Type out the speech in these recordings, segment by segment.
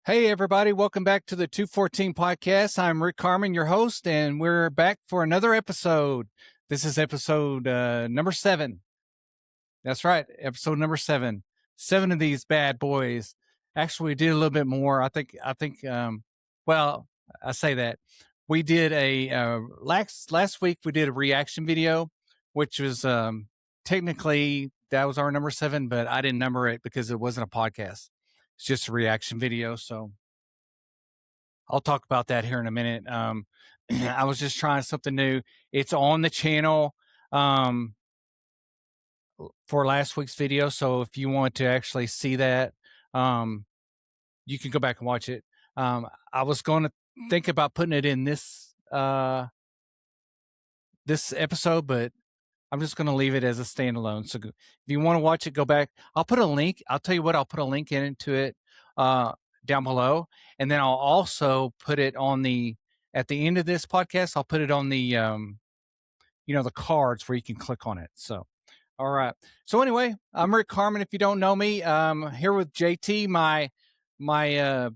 Hey, everybody. Welcome back to the 214 podcast. I'm Rick Carman, your host, and we're back for another episode. This is episode number 7. That's right, episode number 7. 7 of these bad boys. Actually, we did a little bit more. I think, well, I say that. We did last week, we did a reaction video, which was technically, that was our number 7, but I didn't number it because it wasn't a podcast. It's just a reaction video. So I'll talk about that here in a minute. I was just trying something new. It's on the channel for last week's video. So if you want to actually see that, you can go back and watch it. I was going to think about putting it in this episode, but I'm just going to leave it as a standalone. So if you want to watch it, go back. I'll put a link. I'll tell you what, I'll put a link into it down below. And then I'll also put it at the end of this podcast, I'll put it on the, the cards where you can click on it. So, all right. So anyway, I'm Rick Carman. If you don't know me, here with JT, my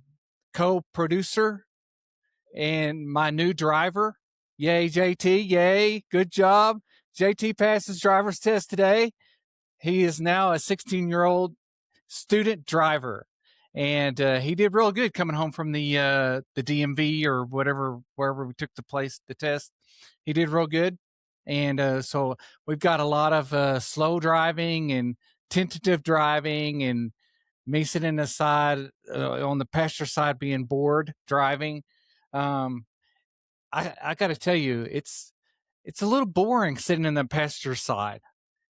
co-producer and my new driver. Yay, JT. Yay. Good job. JT passed his driver's test today. He is now a 16-year-old student driver. And he did real good coming home from the DMV or wherever we took the test. He did real good. And so we've got a lot of slow driving and tentative driving, and me sitting on the side, on the passenger side, being bored driving. I got to tell you, it's a little boring sitting in the passenger side,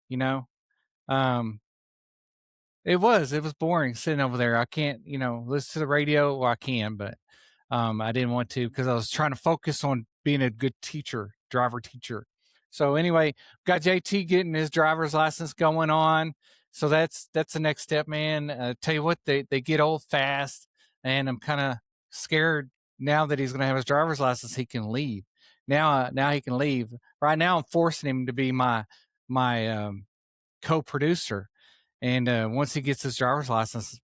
you know. It was boring sitting over there. I can't, listen to the radio. Well, I can, but I didn't want to because I was trying to focus on being a good driver teacher. So anyway, got JT getting his driver's license going on. So that's the next step, man. Tell you what, they get old fast, and I'm kind of scared now that he's going to have his driver's license. He can leave now. Now he can leave. Right now, I'm forcing him to be my co-producer. And once he gets his driver's license,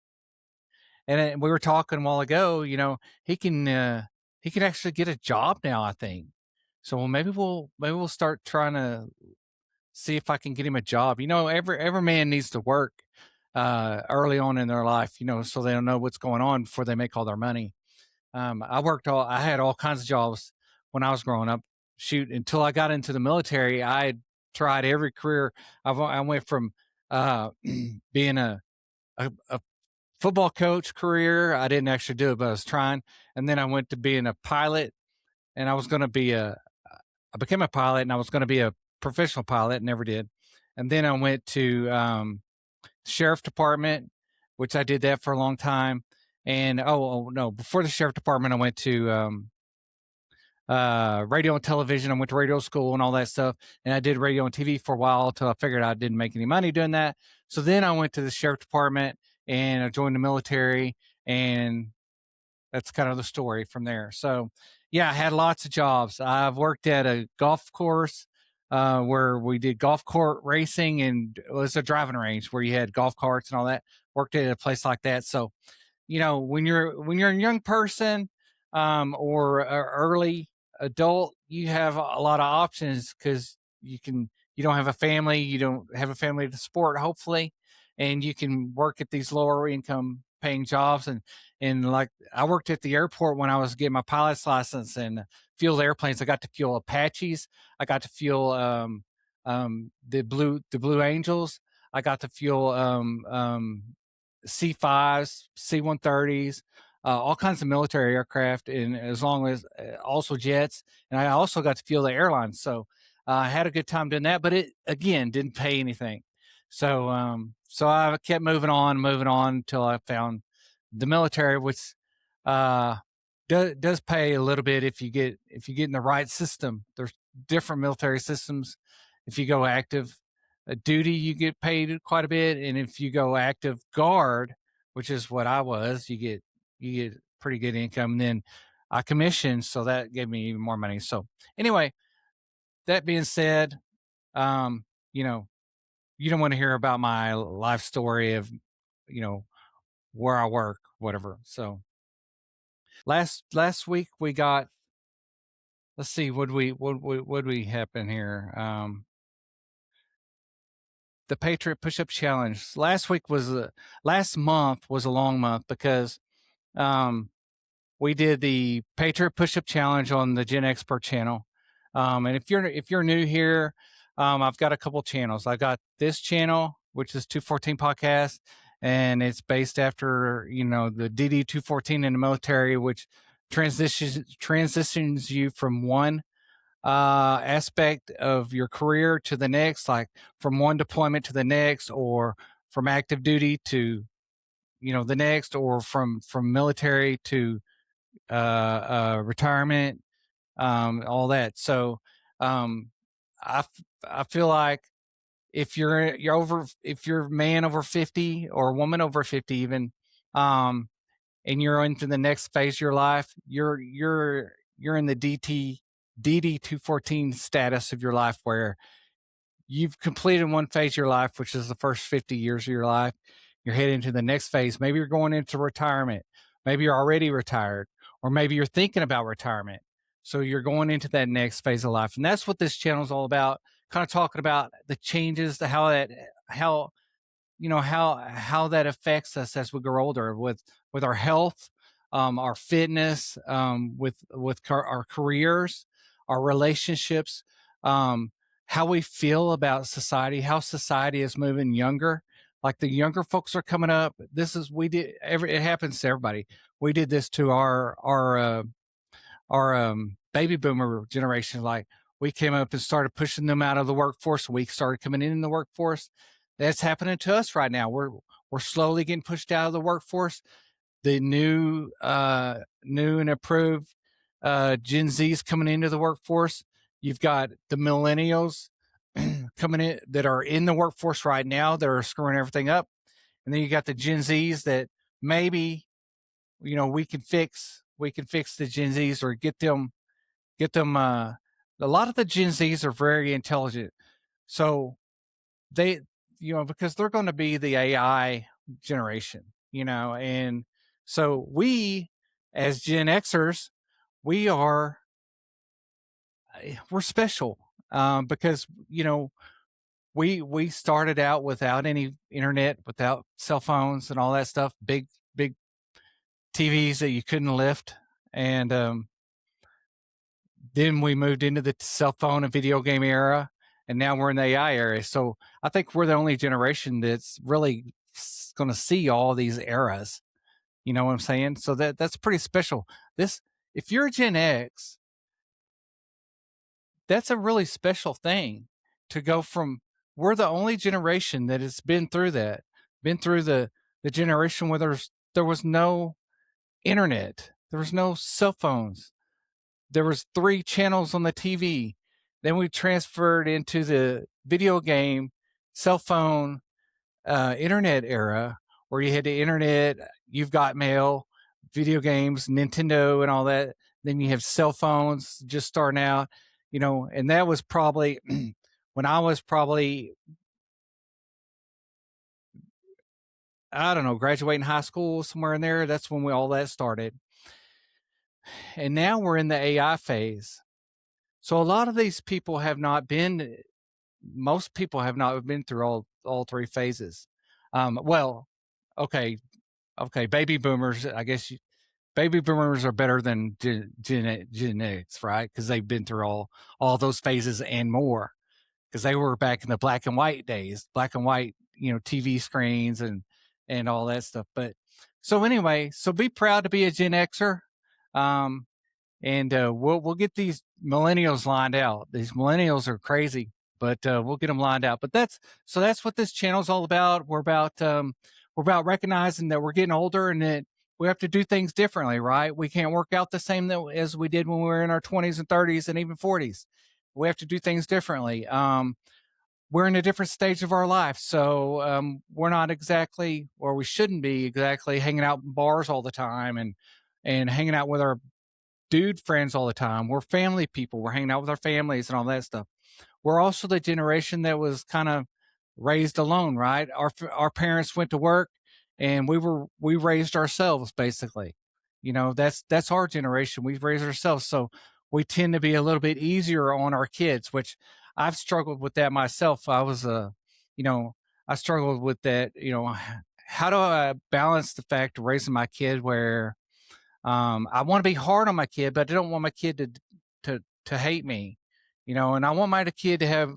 and we were talking a while ago, he can actually get a job now, I think. So maybe we'll start trying to see if I can get him a job. Every man needs to work early on in their life, so they'll know what's going on before they make all their money. I had all kinds of jobs when I was growing up. Shoot, until I got into the military, I tried every career. I went from being a football coach career. I didn't actually do it, but I was trying. And then I went to being a pilot, and I was going to I became a pilot, and I was going to be a professional pilot, never did. And then I went to sheriff department, which I did that for a long time. And no, before the sheriff department, I went to radio and television. I went to radio school and all that stuff. And I did radio and TV for a while until I figured I didn't make any money doing that. So then I went to the sheriff department and I joined the military, and that's kind of the story from there. So yeah, I had lots of jobs. I've worked at a golf course where we did golf cart racing, and it was a driving range where you had golf carts and all that. Worked at a place like that. So, when you're a young person or early adult, you have a lot of options because you don't have a family, you don't have a family to support, hopefully, and you can work at these lower income paying jobs. And like, I worked at the airport when I was getting my pilot's license and fueled airplanes. I got to fuel Apaches. I got to fuel the Blue Angels. I got to fuel C5s, C-130s, all kinds of military aircraft, and as long as also jets. And I also got to fuel the airlines. So I had a good time doing that, but it, again, didn't pay anything. So so I kept moving on until I found the military, which does pay a little bit if you get in the right system. There's different military systems. If you go active duty, you get paid quite a bit, and if you go active guard, which is what I was, you get pretty good income. And then I commissioned, so that gave me even more money. So anyway, that being said, you don't want to hear about my life story of, where I work, whatever. So Last week we got, let's see, what we happen here? The Patriot Push-Up Challenge. Last month was a long month because we did the Patriot Push-Up Challenge on the Gen Expert channel. And if you're new here, I've got a couple channels. I've got this channel, which is 214 Podcast, and it's based after the DD 214 in the military, which transitions you from one aspect of your career to the next, like from one deployment to the next, or from active duty to the next, or from military to retirement, all that. So I feel like if you're a man over 50 or a woman over 50 even, and you're into the next phase of your life, you're in the DD 214 status of your life, where you've completed one phase of your life, which is the first 50 years of your life. You're heading to the next phase. Maybe you're going into retirement. Maybe you're already retired, or maybe you're thinking about retirement. So you're going into that next phase of life. And that's what this channel is all about, kind of talking about the changes, how that affects us as we grow older, with our health, our fitness, with our careers, our relationships, how we feel about society, how society is moving younger. Like the younger folks are coming up. It happens to everybody. We did this to our baby boomer generation. Like, we came up and started pushing them out of the workforce. We started coming in the workforce. That's happening to us right now. We're slowly getting pushed out of the workforce. The new and approved Gen Zs coming into the workforce. You've got the millennials coming in that are in the workforce right now, that are screwing everything up. And then you got the Gen Zs that maybe, we can fix the Gen Zs, or get them a lot of the Gen Zs are very intelligent. So they, because they're going to be the AI generation, and so we, as Gen Xers, we're special, because we started out without any internet, without cell phones and all that stuff, big TVs that you couldn't lift, and then we moved into the cell phone and video game era, and now we're in the AI era. So I think we're the only generation that's really going to see all these eras. You know what I'm saying? So that's pretty special. If you're Gen X, that's a really special thing, to go from, we're the only generation that has been through the generation where there was no internet, there was no cell phones, there was 3 channels on the TV. Then we transferred into the video game, cell phone, internet era, where you had the internet, you've got mail, video games, Nintendo, and all that. Then you have cell phones just starting out, and that was probably when I was probably, I don't know, graduating high school, somewhere in there. That's when all that started. And now we're in the AI phase. So a lot of these people most people have not been through all 3 phases. Well, okay, baby boomers, I guess baby boomers are better than Gen X, right? Because they've been through all those phases and more, because they were back in the black and white days, black and white, TV screens and all that stuff. But so anyway, so be proud to be a Gen Xer. And we'll get these millennials lined out. These millennials are crazy, but we'll get them lined out. But that's what this channel is all about. We're about recognizing that we're getting older, and that we have to do things differently, right? We can't work out the same as we did when we were in our 20s and 30s and even 40s. We have to do things differently. We're in a different stage of our life, so we're not exactly, or we shouldn't be exactly, hanging out in bars all the time and hanging out with our dude friends all the time. We're family people. We're hanging out with our families and all that stuff. We're also the generation that was kind of raised alone, right? Our parents went to work, and we raised ourselves, basically. That's our generation. We've raised ourselves, so we tend to be a little bit easier on our kids, which I've struggled with that myself. I struggled with that. How do I balance the fact of raising my kid where I want to be hard on my kid, but I don't want my kid to hate me, and I want my kid to have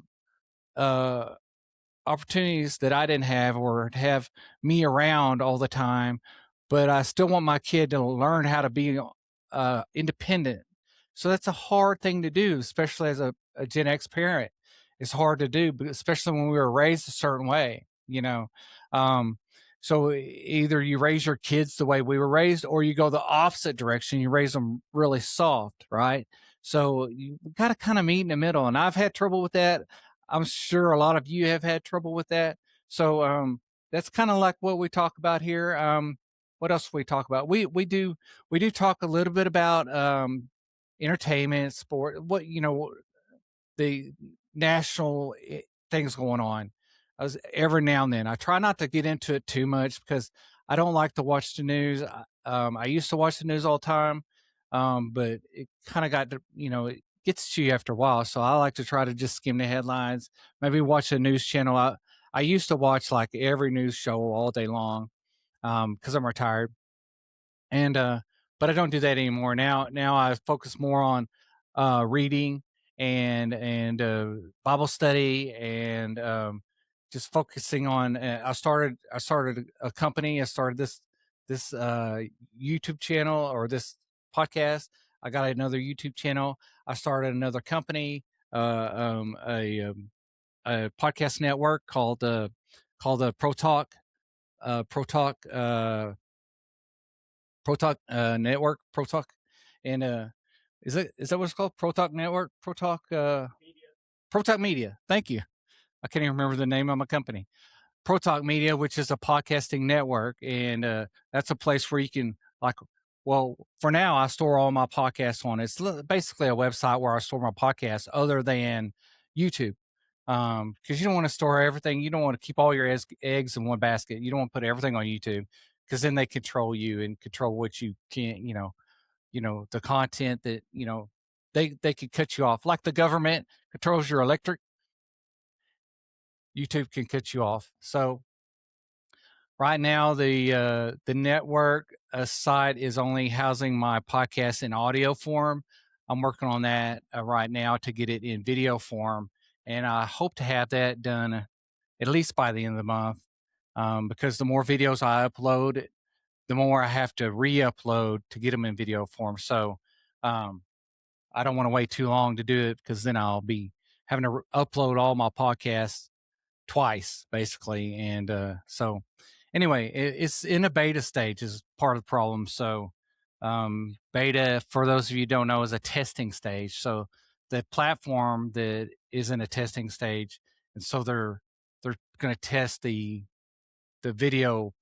uh, opportunities that I didn't have or to have me around all the time, but I still want my kid to learn how to be independent. So that's a hard thing to do, especially as a Gen X parent. It's hard to do, but especially when we were raised a certain way. Um, so either you raise your kids the way we were raised, or you go the opposite direction. You raise them really soft, right? So you got to kind of meet in the middle. And I've had trouble with that. I'm sure a lot of you have had trouble with that. So that's kind of like what we talk about here. What else do we talk about? We do talk a little bit about entertainment, sport, the national things going on. Every now and then, I try not to get into it too much because I don't like to watch the news. I used to watch the news all the time, but it kind of it gets to you after a while. So I like to try to just skim the headlines, maybe watch a news channel. I used to watch like every news show all day long because I'm retired, and but I don't do that anymore. Now I focus more on reading and Bible study and just focusing on. I started a company. I started this YouTube channel or this podcast. I got another YouTube channel. I started another company, a podcast network called ProTalk ProTalk Network, ProTalk, and is that what it's called? ProTalk Network, ProTalk Media. Thank you. I can't even remember the name of my company. ProTalk Media, which is a podcasting network, and that's a place where you can Well, for now, I store all my podcasts on. It's basically a website where I store my podcasts, other than YouTube, because you don't want to store everything. You don't want to keep all your eggs in one basket. You don't want to put everything on YouTube because then they control you and control what you can't. The content that they could cut you off, like the government controls your electric. YouTube can cut you off. So right now, the network site is only housing my podcast in audio form. I'm working on that right now to get it in video form, and I hope to have that done at least by the end of the month. Because the more videos I upload, the more I have to re-upload to get them in video form. So um, I don't want to wait too long to do it because then I'll be having to upload all my podcasts twice, basically. And so anyway, it's in a beta stage is part of the problem. So beta, for those of you who don't know, is a testing stage. So the platform that is in a testing stage, and so they're going to test the video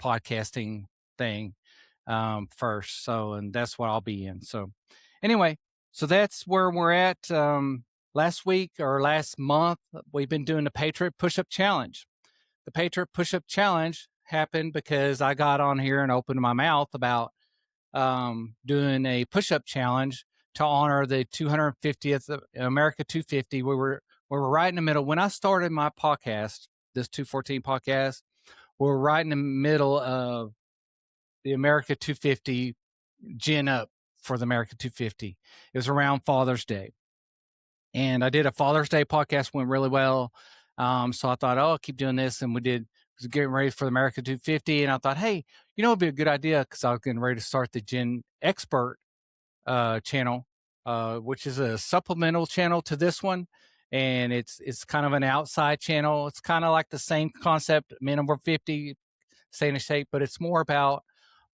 podcasting thing first. So, and that's what I'll be in. So anyway, so that's where we're at. Last week or last month, we've been doing the Patriot Push-Up Challenge. The Patriot Push-Up Challenge happened because I got on here and opened my mouth about doing a push-up challenge to honor the 250th America 250. We were right in the middle. When I started my podcast, this 214 podcast, we were right in the middle of the America 250 gin up for the America 250. It was around Father's Day. And I did a Father's Day podcast, went really well. So I thought, I'll keep doing this. And was getting ready for the America 250. And I thought, hey, it'd be a good idea because I was getting ready to start the Gen Expert channel, which is a supplemental channel to this one. And it's kind of an outside channel. It's kind of like the same concept, men over 50, stay in shape, but it's more about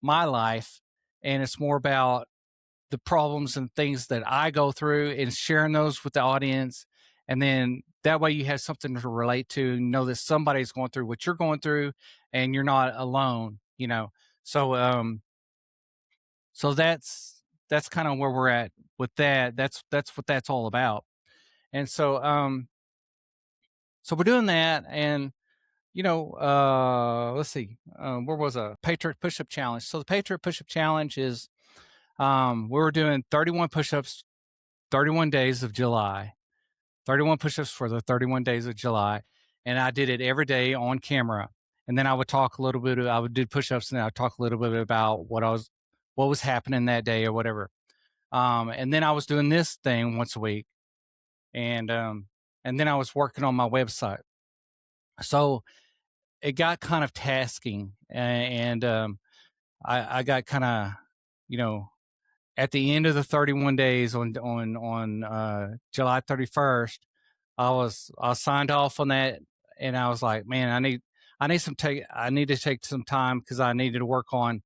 my life, and it's more about the problems and things that I go through and sharing those with the audience. And then that way you have something to relate to and know that somebody's going through what you're going through and you're not alone. So that's kind of where we're at with that. That's what that's all about. And so we're doing that, and let's see, where was a Patriot Push-Up Challenge? So the Patriot Push-Up Challenge is, we were doing 31 push-ups, 31 days of July, 31 push-ups for the 31 days of July. And I did it every day on camera. And then I would talk a little bit, I would do push-ups and I would talk a little bit about what was happening that day or whatever. And then I was doing this thing once a week. And then I was working on my website. So it got kind of tasking, and I got kind of, at the end of the 31 days on July 31st, I signed off on that, and I was like, man, I need to take some time because I needed to work on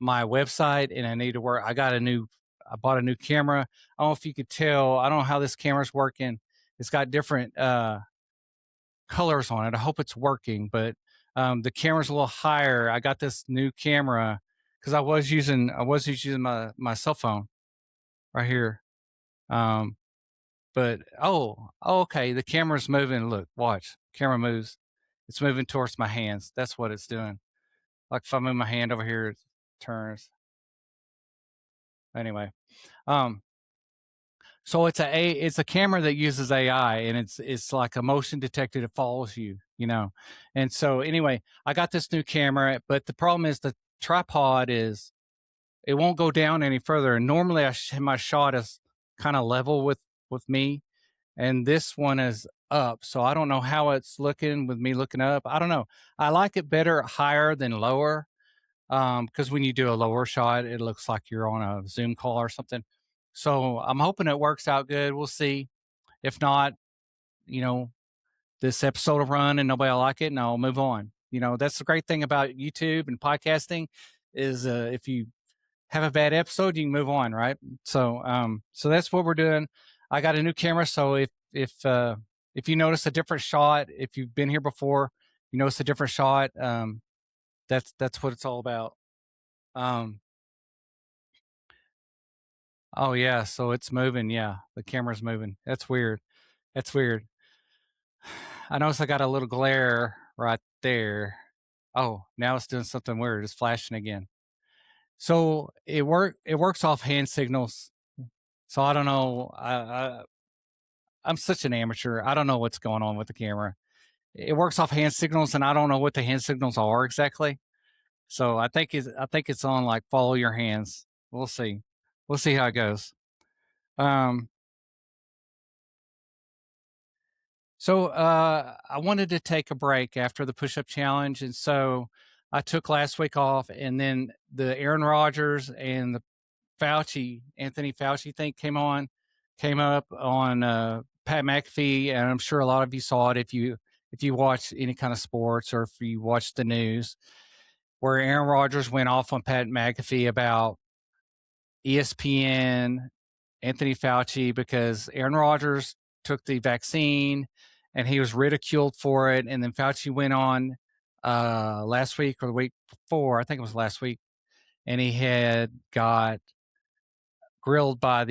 my website, and I bought a new camera. I don't know if you could tell. I don't know how this camera's working. It's got different colors on it. I hope it's working, but the camera's a little higher. I got this new camera because I was using my cell phone right here. But okay, the camera's moving. Look, watch, camera moves. It's moving towards my hands. That's what it's doing. Like if I move my hand over here, it turns. Anyway, so it's a camera that uses AI, and it's like a motion detector that follows you, And so anyway, I got this new camera, but the problem is the tripod it won't go down any further. And normally my shot is kind of level with me, and this one is up. So I don't know how it's looking with me looking up. I don't know. I like it better higher than lower, because when you do a lower shot, it looks like you're on a Zoom call or something. So I'm hoping it works out good. We'll see. If not, this episode will run and nobody will like it, and I'll move on. That's the great thing about YouTube and podcasting is if you have a bad episode, you can move on, right? So so that's what we're doing. I got a new camera, so if you notice a different shot, if you've been here before, you notice a different shot. That's what it's all about. Oh yeah, so it's moving. Yeah, the camera's moving. That's weird. I notice I got a little glare right there. Oh, now it's doing something weird. It's flashing again. So it works off hand signals. So I don't know. I'm such an amateur. I don't know what's going on with the camera. It works off hand signals, and I don't know what the hand signals are exactly. So I think it's on like follow your hands. We'll see. We'll see how it goes. So I wanted to take a break after the push-up challenge, and so I took last week off, and then the Aaron Rodgers and the Anthony Fauci thing came up on Pat McAfee, and I'm sure a lot of you saw it if you watch any kind of sports or if you watch the news, where Aaron Rodgers went off on Pat McAfee about ESPN, Anthony Fauci, because Aaron Rodgers took the vaccine and he was ridiculed for it. And then Fauci went on last week or the week before, I think it was last week, and he had got grilled by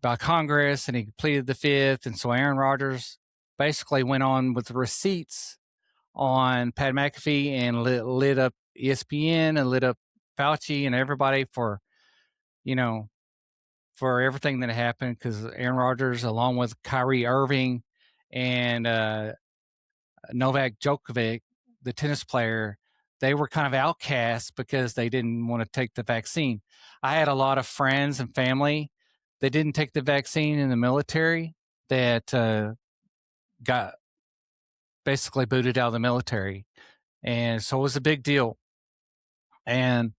by Congress, and he pleaded the fifth. And so Aaron Rodgers basically went on with the receipts on Pat McAfee and lit up ESPN and lit up Fauci and everybody for everything that happened, because Aaron Rodgers, along with Kyrie Irving and Novak Djokovic, the tennis player, they were kind of outcasts because they didn't want to take the vaccine. I had a lot of friends and family that didn't take the vaccine in the military that got basically booted out of the military. And so it was a big deal. And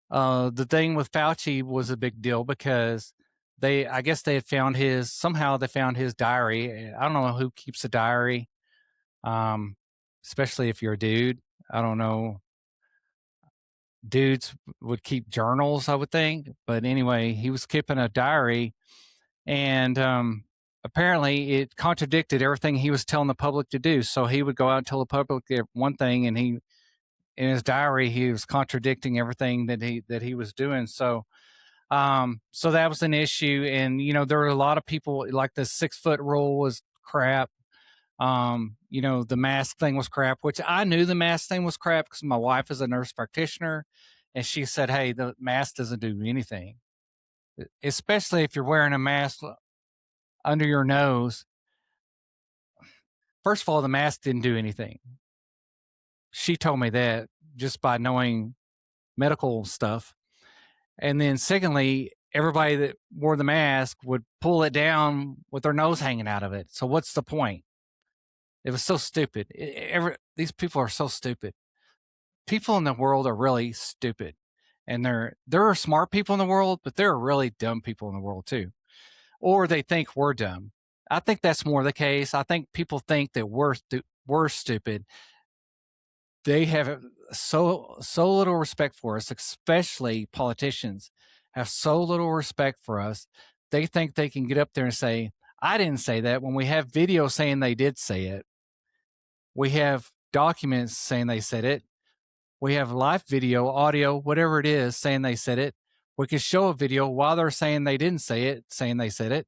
the thing with Fauci was a big deal because I guess they had found somehow they found his diary. I don't know who keeps a diary, especially if you're a dude. I don't know. Dudes would keep journals, I would think. But anyway, he was keeping a diary, and apparently it contradicted everything he was telling the public to do. So he would go out and tell the public one thing, and in his diary, he was contradicting everything that he was doing. So so that was an issue. And, there were a lot of people, like the 6 foot rule was crap. The mask thing was crap, which I knew the mask thing was crap because my wife is a nurse practitioner, and she said, "Hey, the mask doesn't do anything, especially if you're wearing a mask under your nose." First of all, the mask didn't do anything. She told me that just by knowing medical stuff. And then secondly, everybody that wore the mask would pull it down with their nose hanging out of it. So what's the point? It was so stupid. These people are so stupid. People in the world are really stupid. And there are smart people in the world, but there are really dumb people in the world too. Or they think we're dumb. I think that's more the case. I think people think that we're stupid. They have so little respect for us, especially politicians have so little respect for us. They think they can get up there and say, "I didn't say that," when we have video saying they did say it. We have documents saying they said it. We have live video, audio, whatever it is, saying they said it. We could show a video while they're saying they didn't say it, saying they said it.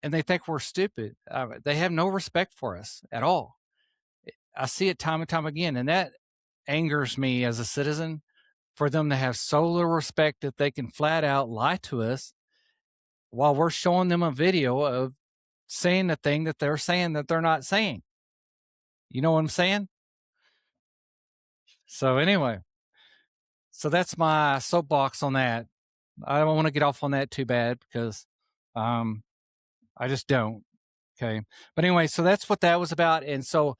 And they think we're stupid. They have no respect for us at all. I see it time and time again. And that angers me as a citizen, for them to have so little respect that they can flat out lie to us while we're showing them a video of saying the thing that they're saying that they're not saying. You know what I'm saying? So anyway, so that's my soapbox on that. I don't want to get off on that too bad because I just don't. Okay. But anyway, so that's what that was about. And so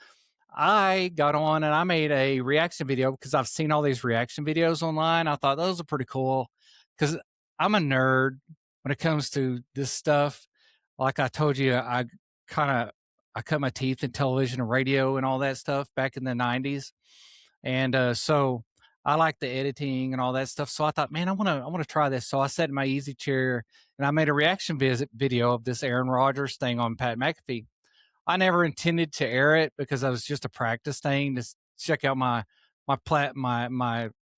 I got on and I made a reaction video because I've seen all these reaction videos online. I thought those are pretty cool because I'm a nerd when it comes to this stuff. Like I told you, I cut my teeth in television and radio and all that stuff back in the 90s. And so I like the editing and all that stuff. So I thought, man, I want to try this. So I sat in my easy chair and I made a reaction video of this Aaron Rodgers thing on Pat McAfee. I never intended to air it because it was just a practice thing to check out my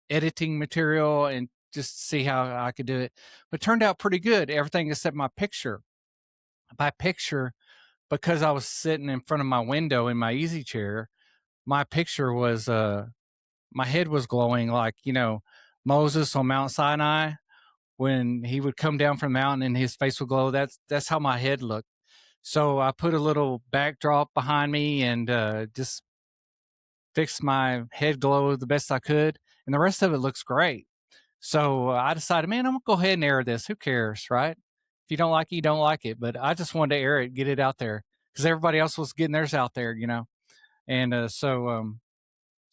editing material and just see how I could do it. But it turned out pretty good. Everything except my picture. By picture, because I was sitting in front of my window in my easy chair, my picture was my head was glowing like, Moses on Mount Sinai when he would come down from the mountain and his face would glow. That's how my head looked. So I put a little backdrop behind me and just fixed my head glow the best I could. And the rest of it looks great. So I decided, man, I'm going to go ahead and air this. Who cares, right? If you don't like it, you don't like it. But I just wanted to air it, get it out there because everybody else was getting theirs out there, And so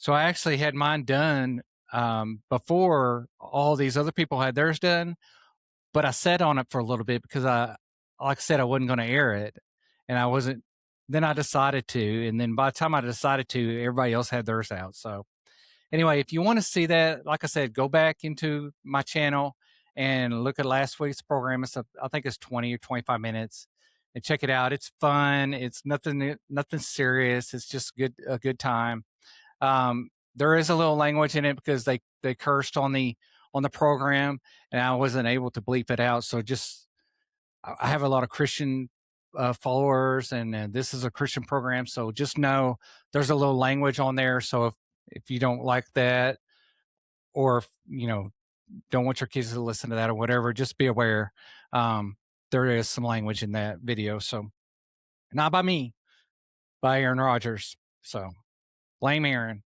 I actually had mine done before all these other people had theirs done. But I sat on it for a little bit because like I said, I wasn't going to air it. And I wasn't, then I decided to. And then by the time I decided to, everybody else had theirs out. So anyway, if you want to see that, like I said, go back into my channel and look at last week's program. I think it's 20 or 25 minutes and check it out. It's fun. It's nothing serious. It's just a good time. There is a little language in it because they cursed on the program and I wasn't able to bleep it out. So I have a lot of Christian followers and this is a Christian program. So just know there's a little language on there. So if you don't like that or if, don't want your kids to listen to that or whatever, just be aware. There is some language in that video. So not by me, by Aaron Rodgers. So blame Aaron.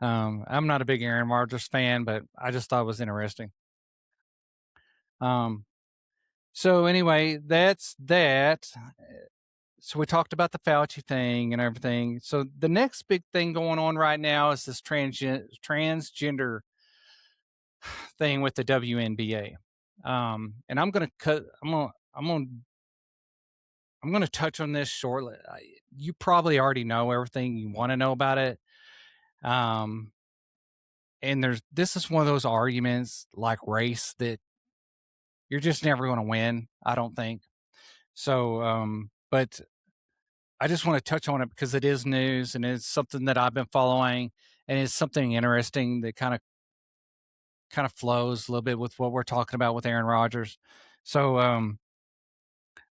I'm not a big Aaron Rodgers fan, but I just thought it was interesting. So anyway, that's that. So we talked about the Fauci thing and everything. So the next big thing going on right now is this transgender thing with the WNBA. And I'm going to touch on this shortly. You probably already know everything you want to know about it. And this is one of those arguments like race that you're just never going to win, I don't think. So, but I just want to touch on it because it is news and it's something that I've been following and it's something interesting that kind of flows a little bit with what we're talking about with Aaron Rodgers. So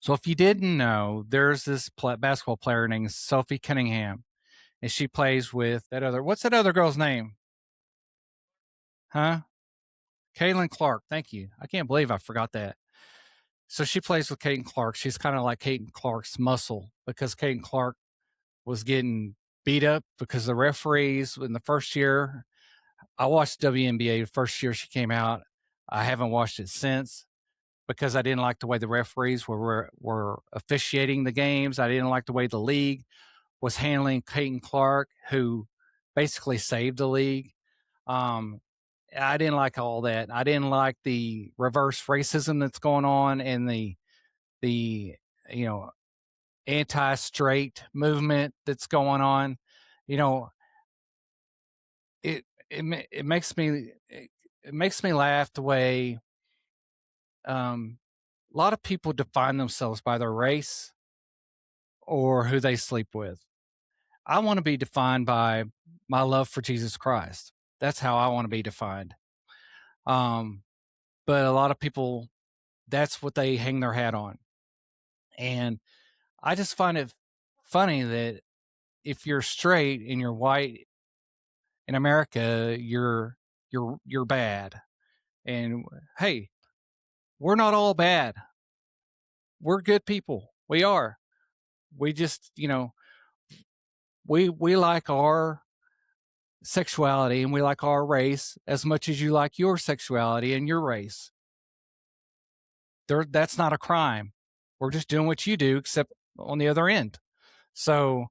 So if you didn't know, there's this basketball player named Sophie Cunningham, and she plays with what's that other girl's name? Huh? Caitlin Clark. Thank you. I can't believe I forgot that. So she plays with Caitlin Clark. She's kind of like Caitlin Clark's muscle, because Caitlin Clark was getting beat up because the referees in the first year. I watched WNBA the first year she came out. I haven't watched it since, because I didn't like the way the referees were officiating the games. I didn't like the way the league was handling Caitlin Clark, who basically saved the league. I didn't like all that. I didn't like the reverse racism that's going on, and the you know anti-straight movement that's going on. You know, it makes me laugh the way a lot of people define themselves by their race or who they sleep with. I want to be defined by my love for Jesus Christ. That's how I want to be defined. But a lot of people, that's what they hang their hat on. And I just find it funny that if you're straight and you're white in America, you're bad. And hey, we're not all bad. We're good people. We are. We just, we like our sexuality and we like our race as much as you like your sexuality and your race. That's not a crime. We're just doing what you do, except on the other end. So,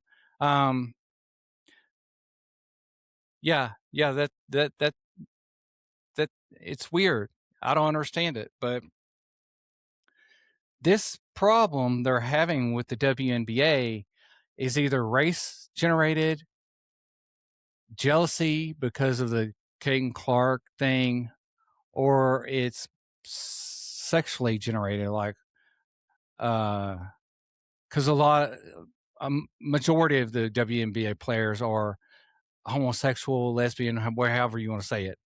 yeah, that it's weird. I don't understand it, but this problem they're having with the WNBA is either race generated, jealousy because of the Caden Clark thing, or it's sexually generated, like because a majority of the WNBA players are homosexual, lesbian, however you want to say it.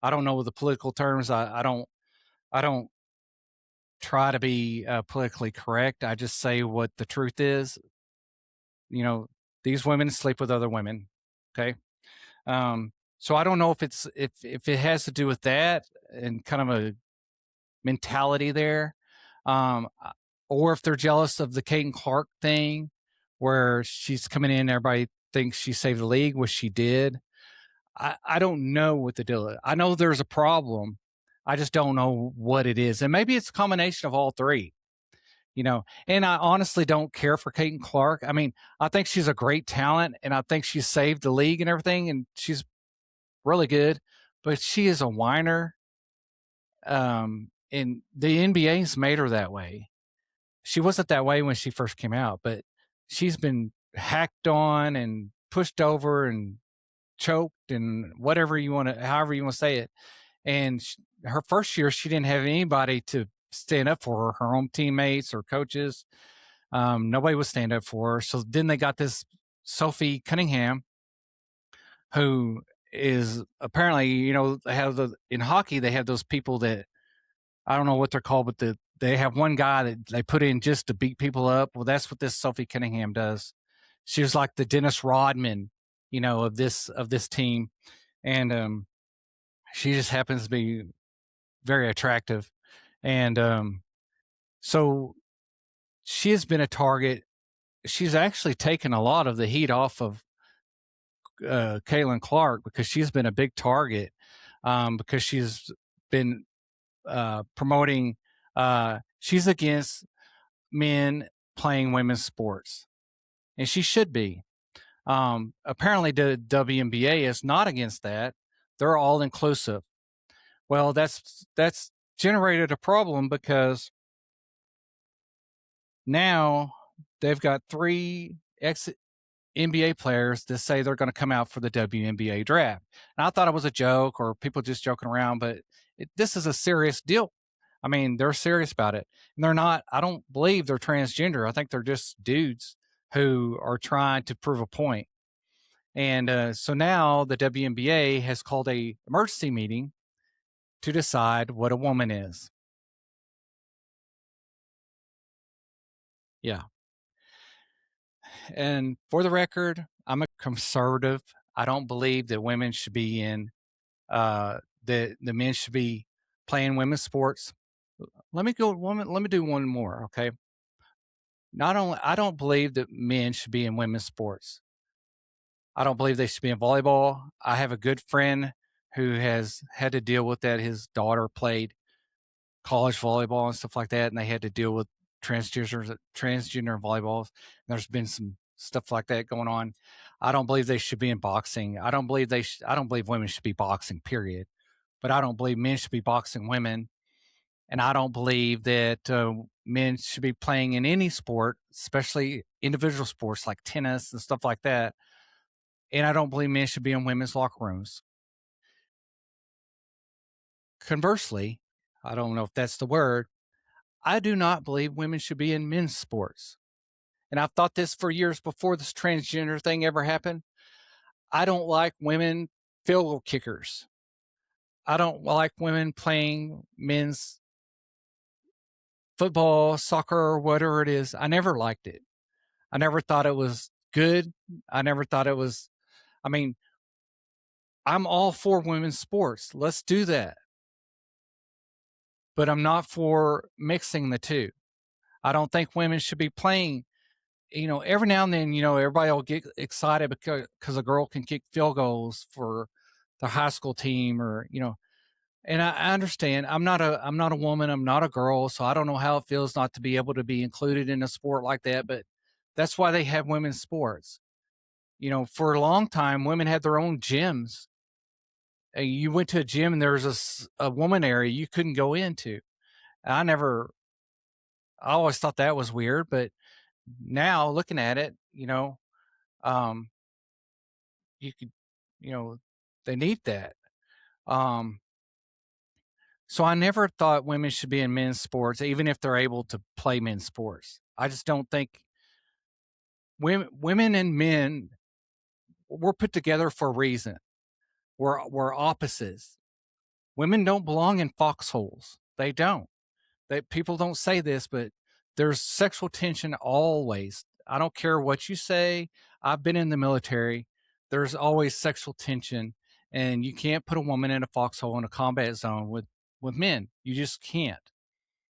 I don't know the political terms. I don't try to be politically correct. I just say what the truth is. These women sleep with other women. Okay. So I don't know if if it has to do with that and kind of a mentality there, um, or if they're jealous of the Caden Clark thing, where she's coming in, everybody thinks she saved the league, which she did. I don't know what the deal is. I know there's a problem. I just don't know what it is, and maybe it's a combination of all three. And I honestly don't care for Caden Clark. I mean, I think she's a great talent, and I think she saved the league and everything, and she's really good, but she is a whiner. And the NBA's made her that way. She wasn't that way when she first came out, but she's been hacked on and pushed over and choked and however you want to say it. And her first year, she didn't have anybody to stand up for her own teammates or coaches. Nobody would stand up for her. So then they got this Sophie Cunningham, who is apparently, they have in hockey, they have those people that I don't know what they're called, but they have one guy that they put in just to beat people up. Well, that's what this Sophie Cunningham does. She was like the Dennis Rodman, of this team, and she just happens to be very attractive, and so she has been a target. She's actually taken a lot of the heat off of Caitlin Clark, because she's been a big target, because she's been promoting. She's against men playing women's sports, and she should be. Apparently, the WNBA is not against that. They're all inclusive. Well, that's generated a problem, because now they've got 3 ex-NBA players that say they're going to come out for the WNBA draft. And I thought it was a joke or people just joking around, but this is a serious deal. I mean, they're serious about it. And they're not, I don't believe they're transgender. I think they're just dudes who are trying to prove a point. And so now the WNBA has called a emergency meeting to decide what a woman is. Yeah. And for the record, I'm a conservative. I don't believe that women should be in the men should be playing women's sports. Let me go woman. Let me do one more. Okay. Not only I don't believe that men should be in women's sports. I don't believe they should be in volleyball. I have a good friend who has had to deal with that. His daughter played college volleyball and stuff like that, and they had to deal with transgender volleyballs. There's been some stuff like that going on. I don't believe they should be in boxing. I don't believe I don't believe women should be boxing. Period. But I don't believe men should be boxing women, and I don't believe that men should be playing in any sport, especially individual sports like tennis and stuff like that. And I don't believe men should be in women's locker rooms. Conversely, I don't know if that's the word, I do not believe women should be in men's sports. And I've thought this for years before this transgender thing ever happened. I don't like women field goal kickers. I don't like women playing men's football, soccer, or whatever it is. I never liked it. I never thought it was good. I never thought it was, I mean, I'm all for women's sports. Let's do that. But I'm not for mixing the two. I don't think women should be playing, every now and then, everybody will get excited because a girl can kick field goals for the high school team and I understand I'm not a woman, I'm not a girl, so I don't know how it feels not to be able to be included in a sport like that, but that's why they have women's sports. For a long time, women had their own gyms. You went to a gym and there was a woman area you couldn't go into. I never, I always thought that was weird, but now looking at it, um, you could, they need that. Um, so I never thought women should be in men's sports, even if they're able to play men's sports. I just don't think women and men we're put together for a reason. We're opposites. Women don't belong in foxholes. They don't. People don't say this, but there's sexual tension always. I don't care what you say. I've been in the military. There's always sexual tension, and you can't put a woman in a foxhole in a combat zone with men. You just can't.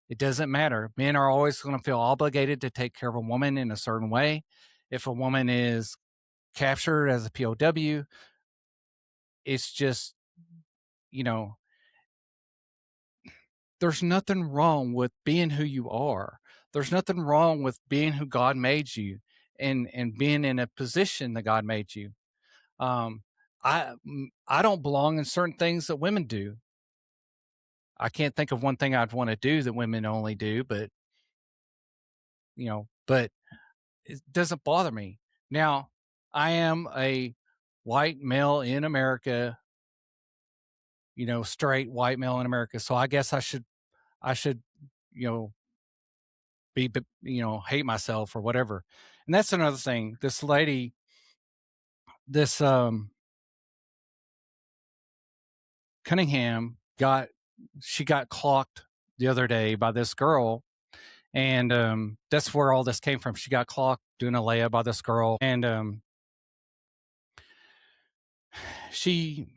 It doesn't matter. Men are always going to feel obligated to take care of a woman in a certain way. If a woman is captured as a POW, it's just, you know, there's nothing wrong with being who you are. There's nothing wrong with being who God made you and being in a position that God made you. Um, I don't belong in certain things that women do. I can't think of one thing I'd want to do that women only do, but but it doesn't bother me. Now, I am a white male in America, straight white male in America. So I guess I should, you know, be, hate myself or whatever. And that's another thing. This lady, this Cunningham she got clocked the other day by this girl. And that's where all this came from. She got clocked doing a layup by this girl. And she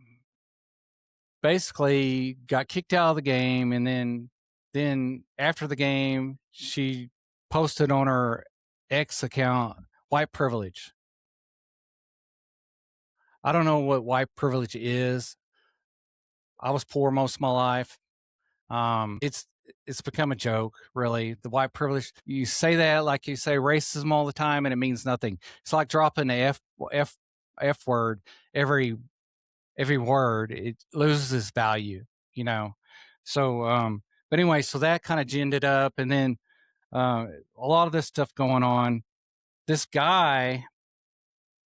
basically got kicked out of the game. And then after the game, she posted on her X account, white privilege. I don't know what white privilege is. I was poor most of my life. It's become a joke, really. The white privilege. You say that like you say racism all the time, and it means nothing. It's like dropping the f word every word. It loses its value, you know. So, but anyway, so that kind of ginned it up, and then a lot of this stuff going on. This guy,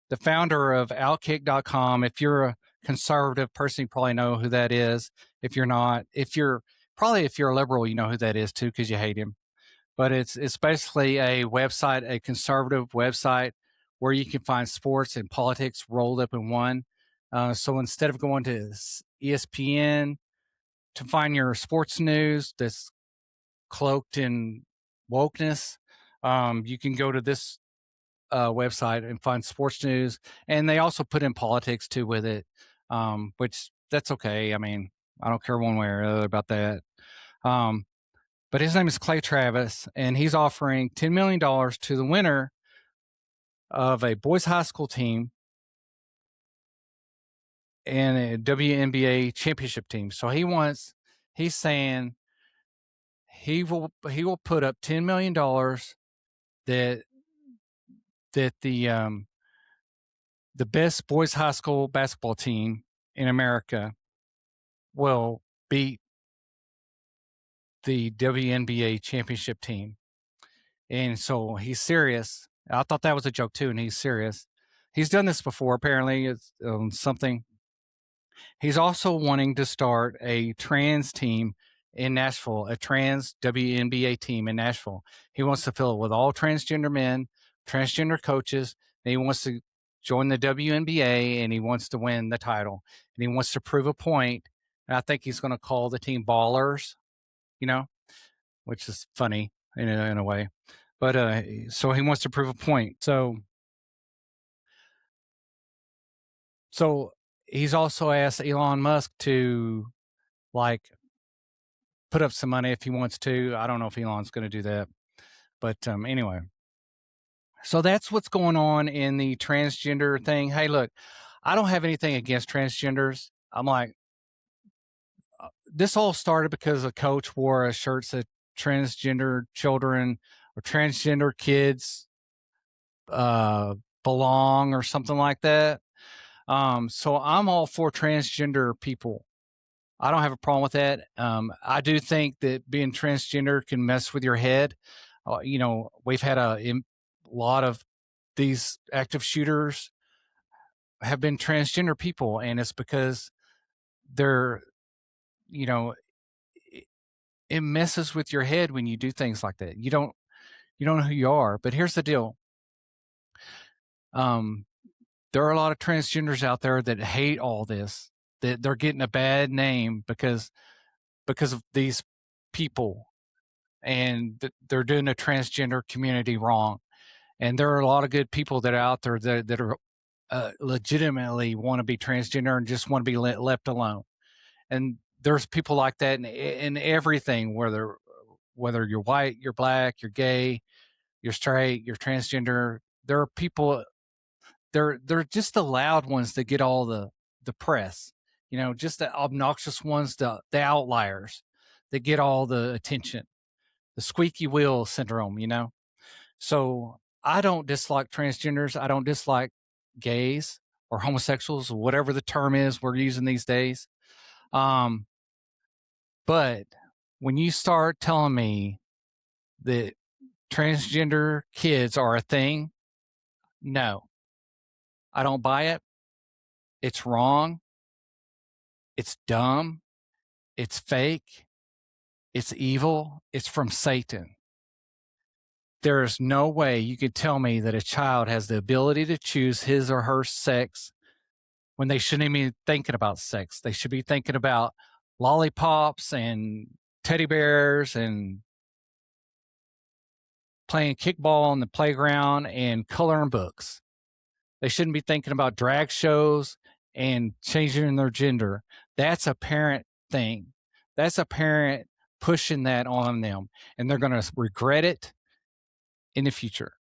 the founder of Outkick.com, if you're a conservative person, you probably know who that is. If you're not, if you're a liberal, you know who that is too, because you hate him. But it's basically a website, a conservative website where you can find sports and politics rolled up in one. So instead of going to ESPN to find your sports news that's cloaked in wokeness, You can go to this website and find sports news, and they also put in politics too with it, which that's okay. I mean, I don't care one way or the other about that. But his name is Clay Travis, and he's offering $10 million to the winner of a boys high school team and a WNBA championship team. So he's saying he will put up $10 million that the best boys high school basketball team in America will beat the WNBA championship team. And so he's serious. I thought that was a joke too, and he's serious. He's done this before, apparently. It's something. He's also wanting to start a trans team in Nashville, a trans WNBA team in Nashville. He wants to fill it with all transgender men, transgender coaches, and he wants to join the WNBA, and he wants to win the title, and he wants to prove a point. And I think he's going to call the team Ballers, which is funny in a way. But so he wants to prove a point. So he's also asked Elon Musk to put up some money if he wants to. I don't know if Elon's going to do that. But anyway, so that's what's going on in the transgender thing. Hey, look, I don't have anything against transgenders. I'm like, this all started because a coach wore a shirt that said transgender children or transgender kids belong or something like that. So I'm all for transgender people. I don't have a problem with that. I do think that being transgender can mess with your head. We've had a lot of these active shooters have been transgender people, and it's because they're, it messes with your head when you do things like that. You don't know who you are. But here's the deal. There are a lot of transgenders out there that hate all this, that they're getting a bad name because of these people, and they're doing the transgender community wrong. And there are a lot of good people that are out there that are legitimately want to be transgender and just want to be left alone. And there's people like that in everything, whether you're white, you're black, you're gay, you're straight, you're transgender. There are people. They're just the loud ones that get all the press. Just the obnoxious ones, the outliers that get all the attention. The squeaky wheel syndrome, So I don't dislike transgenders. I don't dislike gays or homosexuals, or whatever the term is we're using these days. But when you start telling me that transgender kids are a thing, no, I don't buy it. It's wrong. It's dumb. It's fake. It's evil. It's from Satan. There is no way you could tell me that a child has the ability to choose his or her sex when they shouldn't even be thinking about sex. They should be thinking about lollipops and teddy bears and playing kickball on the playground and coloring books. They shouldn't be thinking about drag shows and changing their gender. That's a parent thing. That's a parent pushing that on them, and they're going to regret it in the future.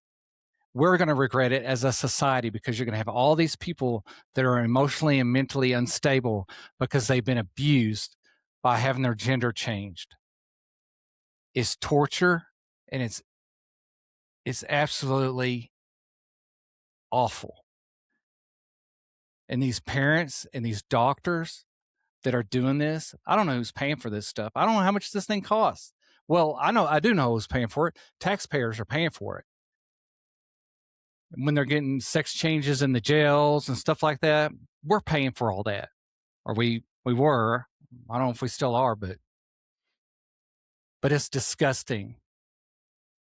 We're going to regret it as a society because you're going to have all these people that are emotionally and mentally unstable because they've been abused by having their gender changed. It's torture, and it's absolutely awful. And these parents and these doctors that are doing this, I don't know who's paying for this stuff. I don't know how much this thing costs. Well, I do know who's paying for it. Taxpayers are paying for it. When they're getting sex changes in the jails and stuff like that, we're paying for all that. Or we were. I don't know if we still are, but it's disgusting.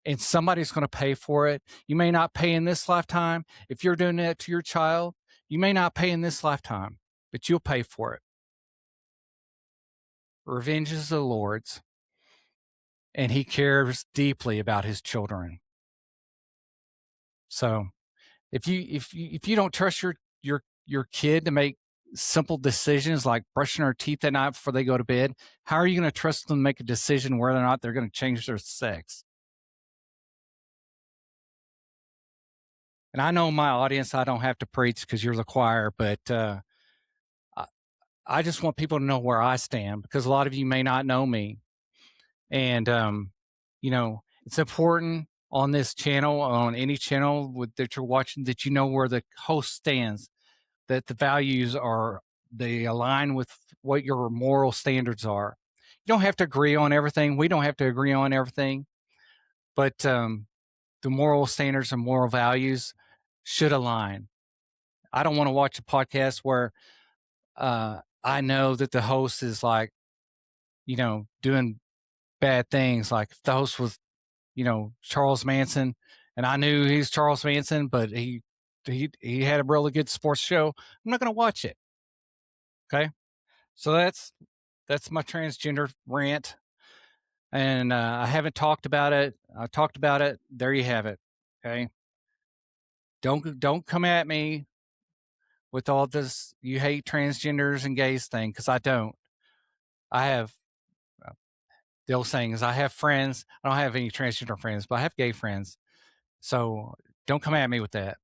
And somebody's going to pay for it. You may not pay in this lifetime. If you're doing that to your child, you may not pay in this lifetime, but you'll pay for it. Revenge is the Lord's, and he cares deeply about his children. So if you don't trust your kid to make simple decisions like brushing their teeth at night before they go to bed, how are you going to trust them to make a decision whether or not they're going to change their sex? And I know my audience, I don't have to preach because you're the choir, but I just want people to know where I stand, because a lot of you may not know me. And, it's important on this channel, on any channel that you're watching, that you know where the host stands, that the values they align with what your moral standards are. You don't have to agree on everything. We don't have to agree on everything, but the moral standards and moral values should align. I don't want to watch a podcast where I know that the host is like, doing bad things. Like if the host was, Charles Manson, and I knew he's Charles Manson, but he had a really good sports show, I'm not going to watch it. Okay, so that's my transgender rant, and I haven't talked about it. I talked about it. There you have it. Okay, don't come at me with all this you hate transgenders and gays thing, because I don't. I have the old saying is I have friends. I don't have any transgender friends, but I have gay friends. So don't come at me with that.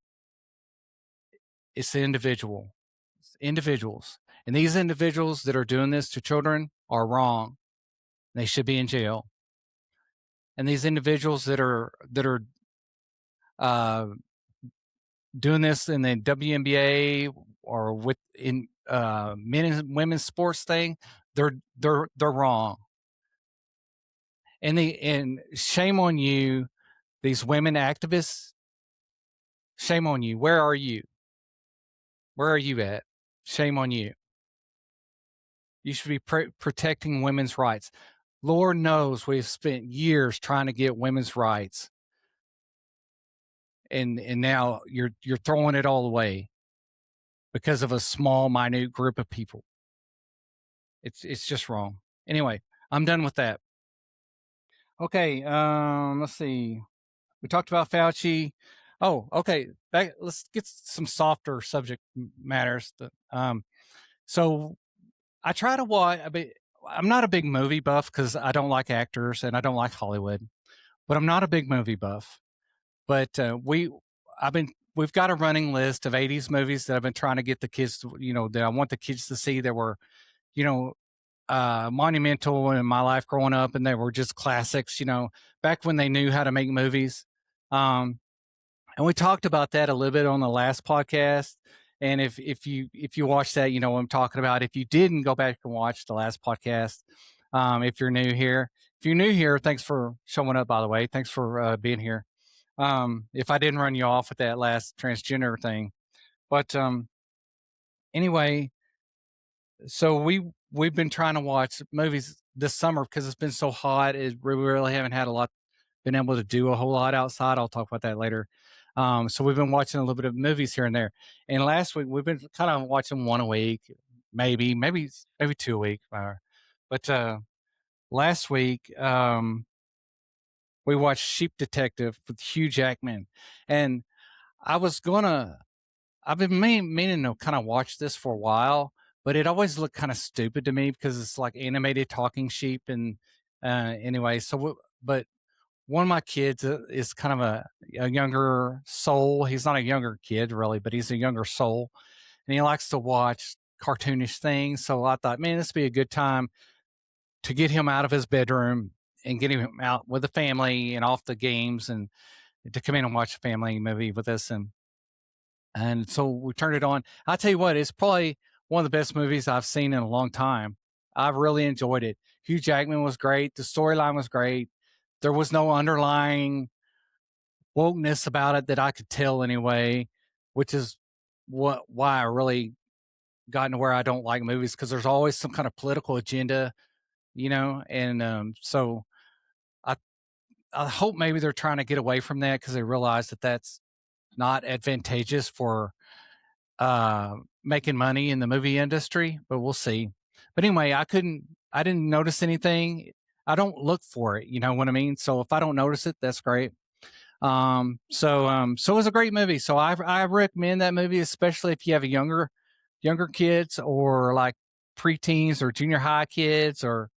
It's the individual. It's individuals. And these individuals that are doing this to children are wrong. They should be in jail. And these individuals that are uh, doing this in the WNBA or in men and women's sports thing, they're wrong. And shame on you, these women activists. Shame on you. Where are you? Where are you at? Shame on you. You should be protecting women's rights. Lord knows we've spent years trying to get women's rights, and now you're throwing it all away because of a small, minute group of people. It's just wrong. Anyway, I'm done with that. Okay, let's see. We talked about Fauci. Oh, okay. Let's get some softer subject matters. So I try to watch. I'm not a big movie buff because I don't like actors and I don't like Hollywood, but I'm not a big movie buff. But we've got a running list of 80s movies that I've been trying to get the kids to, that I want the kids to see, that were, monumental in my life growing up, and they were just classics, back when they knew how to make movies. And we talked about that a little bit on the last podcast. And if you watch that, you know what I'm talking about. If you didn't, go back and watch the last podcast. If you're new here, thanks for showing up, by the way. Thanks for being here. If I didn't run you off with that last transgender thing. But anyway, so we've been trying to watch movies this summer because it's been so hot. We really haven't had been able to do a whole lot outside. I'll talk about that later. So we've been watching a little bit of movies here and there. And last week we've been kind of watching one a week, maybe 2 a week. But last week we watched Sheep Detective with Hugh Jackman, and I've been meaning to kind of watch this for a while, but it always looked kind of stupid to me because it's like animated talking sheep. And anyway, but one of my kids is kind of a younger soul. He's not a younger kid really, but he's a younger soul, and he likes to watch cartoonish things. So I thought, man, this would be a good time to get him out of his bedroom and get him out with the family and off the games, and to come in and watch a family movie with us. And so we turned it on. I'll tell you what, it's probably one of the best movies I've seen in a long time. I've really enjoyed it. Hugh Jackman was great. The storyline was great. There was no underlying wokeness about it that I could tell anyway, which is why I really gotten to where I don't like movies, because there's always some kind of political agenda, and so I hope maybe they're trying to get away from that because they realize that that's not advantageous for making money in the movie industry, but we'll see. But anyway, I didn't notice anything. I don't look for it, you know what I mean? So if I don't notice it, that's great. So it was a great movie. So I recommend that movie, especially if you have a younger kids or like preteens or junior high kids, or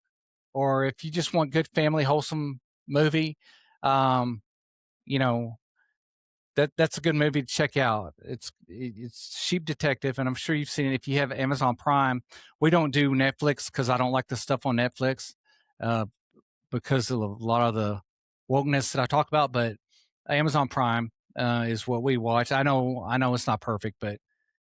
if you just want good family wholesome movie. You know, that's a good movie to check out. It's Sheep Detective, and I'm sure you've seen it if you have Amazon Prime. We don't do Netflix because I don't like the stuff on Netflix, because of a lot of the wokeness that I talk about. But Amazon Prime is what we watch. I know it's not perfect, but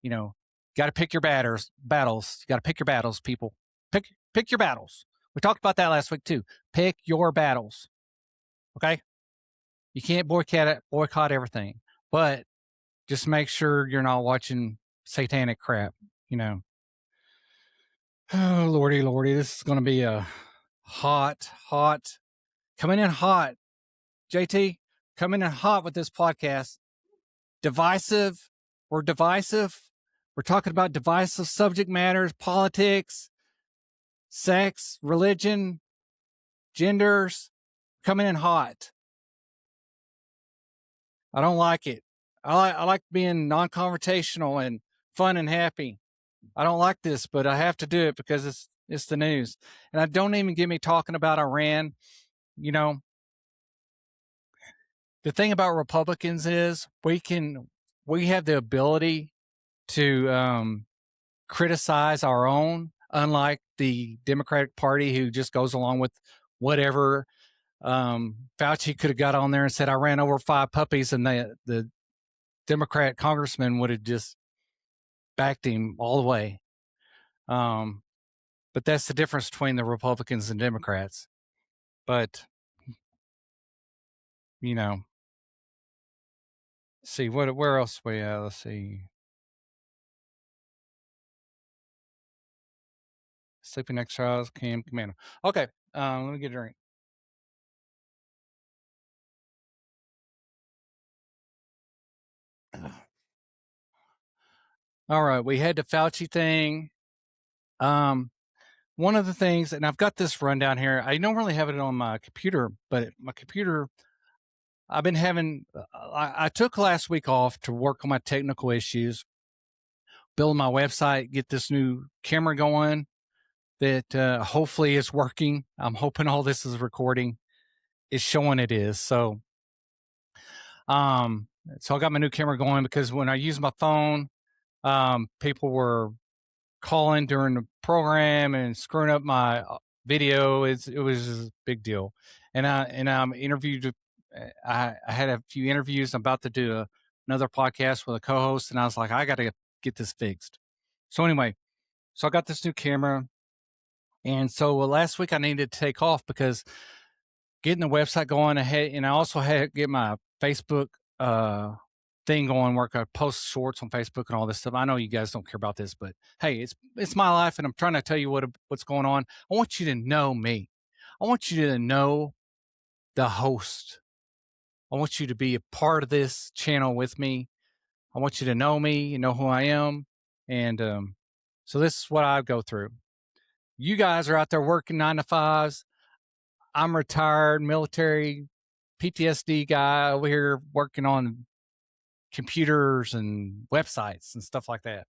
got to pick your battles. You got to pick your battles, people. Pick your battles. We talked about that last week too. Pick your battles. Okay. You can't boycott everything, but just make sure you're not watching satanic crap. Oh lordy, this is going to be a hot, coming in hot. JT, coming in hot with this podcast. Divisive. We're divisive. We're talking about divisive subject matters, politics, sex, religion, genders. Coming in hot. I don't like it. I like being non-confrontational and fun and happy. I don't like this, but I have to do it because it's the news. And I don't even get me talking about Iran. The thing about Republicans is we have the ability to criticize our own, unlike the Democratic Party who just goes along with whatever. Fauci could have got on there and said, I ran over 5 puppies, and the Democrat congressman would have just backed him all the way. But that's the difference between the Republicans and Democrats. But, see, where else we at? Let's see. Sleeping Next Trials, Komando. Okay, let me get a drink. All right, we had the Fauci thing. One of the things, and I've got this rundown here. I don't really have it on my computer, but my computer, I've been having. I took last week off to work on my technical issues, build my website, get this new camera going that hopefully is working. I'm hoping all this is recording. It's showing it is. So I got my new camera going because when I use my phone, people were calling during the program and screwing up my video. It was a big deal. And I'm interviewed. I had a few interviews. I'm about to do another podcast with a co-host, and I was like, I got to get this fixed. So anyway, I got this new camera, and so last week I needed to take off because getting the website going ahead, and I also had to get my Facebook thing going where I post shorts on Facebook and all this stuff. I know you guys don't care about this, but hey, it's my life, and I'm trying to tell you what's going on. I want you to know me. I want you to know the host. I want you to be a part of this channel with me. I want you to know me, you know who I am, and so this is what I go through. You guys are out there working 9 to 5s. I'm retired military PTSD guy over here working on computers and websites and stuff like that.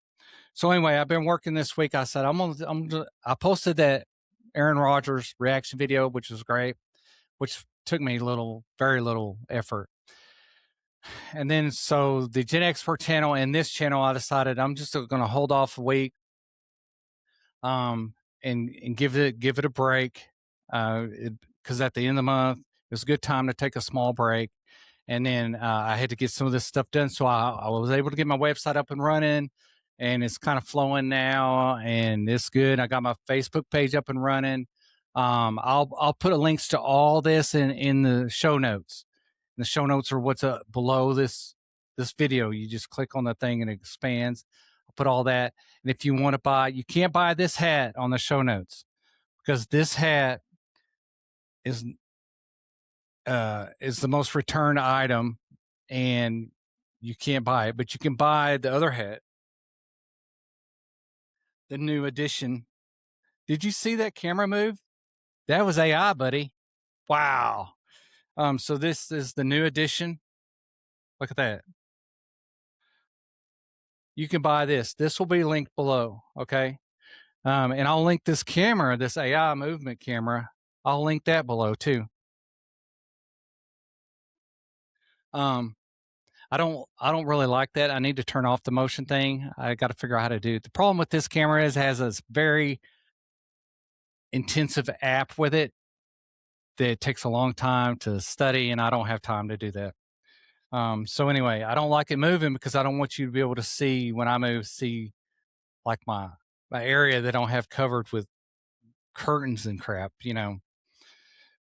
So anyway, I've been working this week. I said I posted that Aaron Rodgers reaction video, which was great, which took me very little effort. And then so the Gen Expert channel and this channel, I decided I'm just going to hold off a week, and give it a break, because at the end of the month it was a good time to take a small break. And then I had to get some of this stuff done, so I was able to get my website up and running, and it's kind of flowing now, and it's good. I got my Facebook page up and running. I'll put links to all this in the show notes. And the show notes are what's below this video. You just click on the thing and it expands. I'll put all that. And if you want to buy, you can't buy this hat on the show notes because this hat is the most returned item, and you can't buy it, but you can buy the other hat, the new edition. Did you see that camera move? That was AI, buddy. Wow. So this is the new edition. Look at that. You can buy this. This will be linked below. Okay. And I'll link this camera, this AI movement camera. I'll link that below too. I don't really like that. I need to turn off the motion thing. I got to figure out how to do it. The problem with this camera is it has this very intensive app with it that takes a long time to study, and I don't have time to do that. So anyway, I don't like it moving because I don't want you to be able to see when I move, see like my area that I don't have covered with curtains and crap, you know.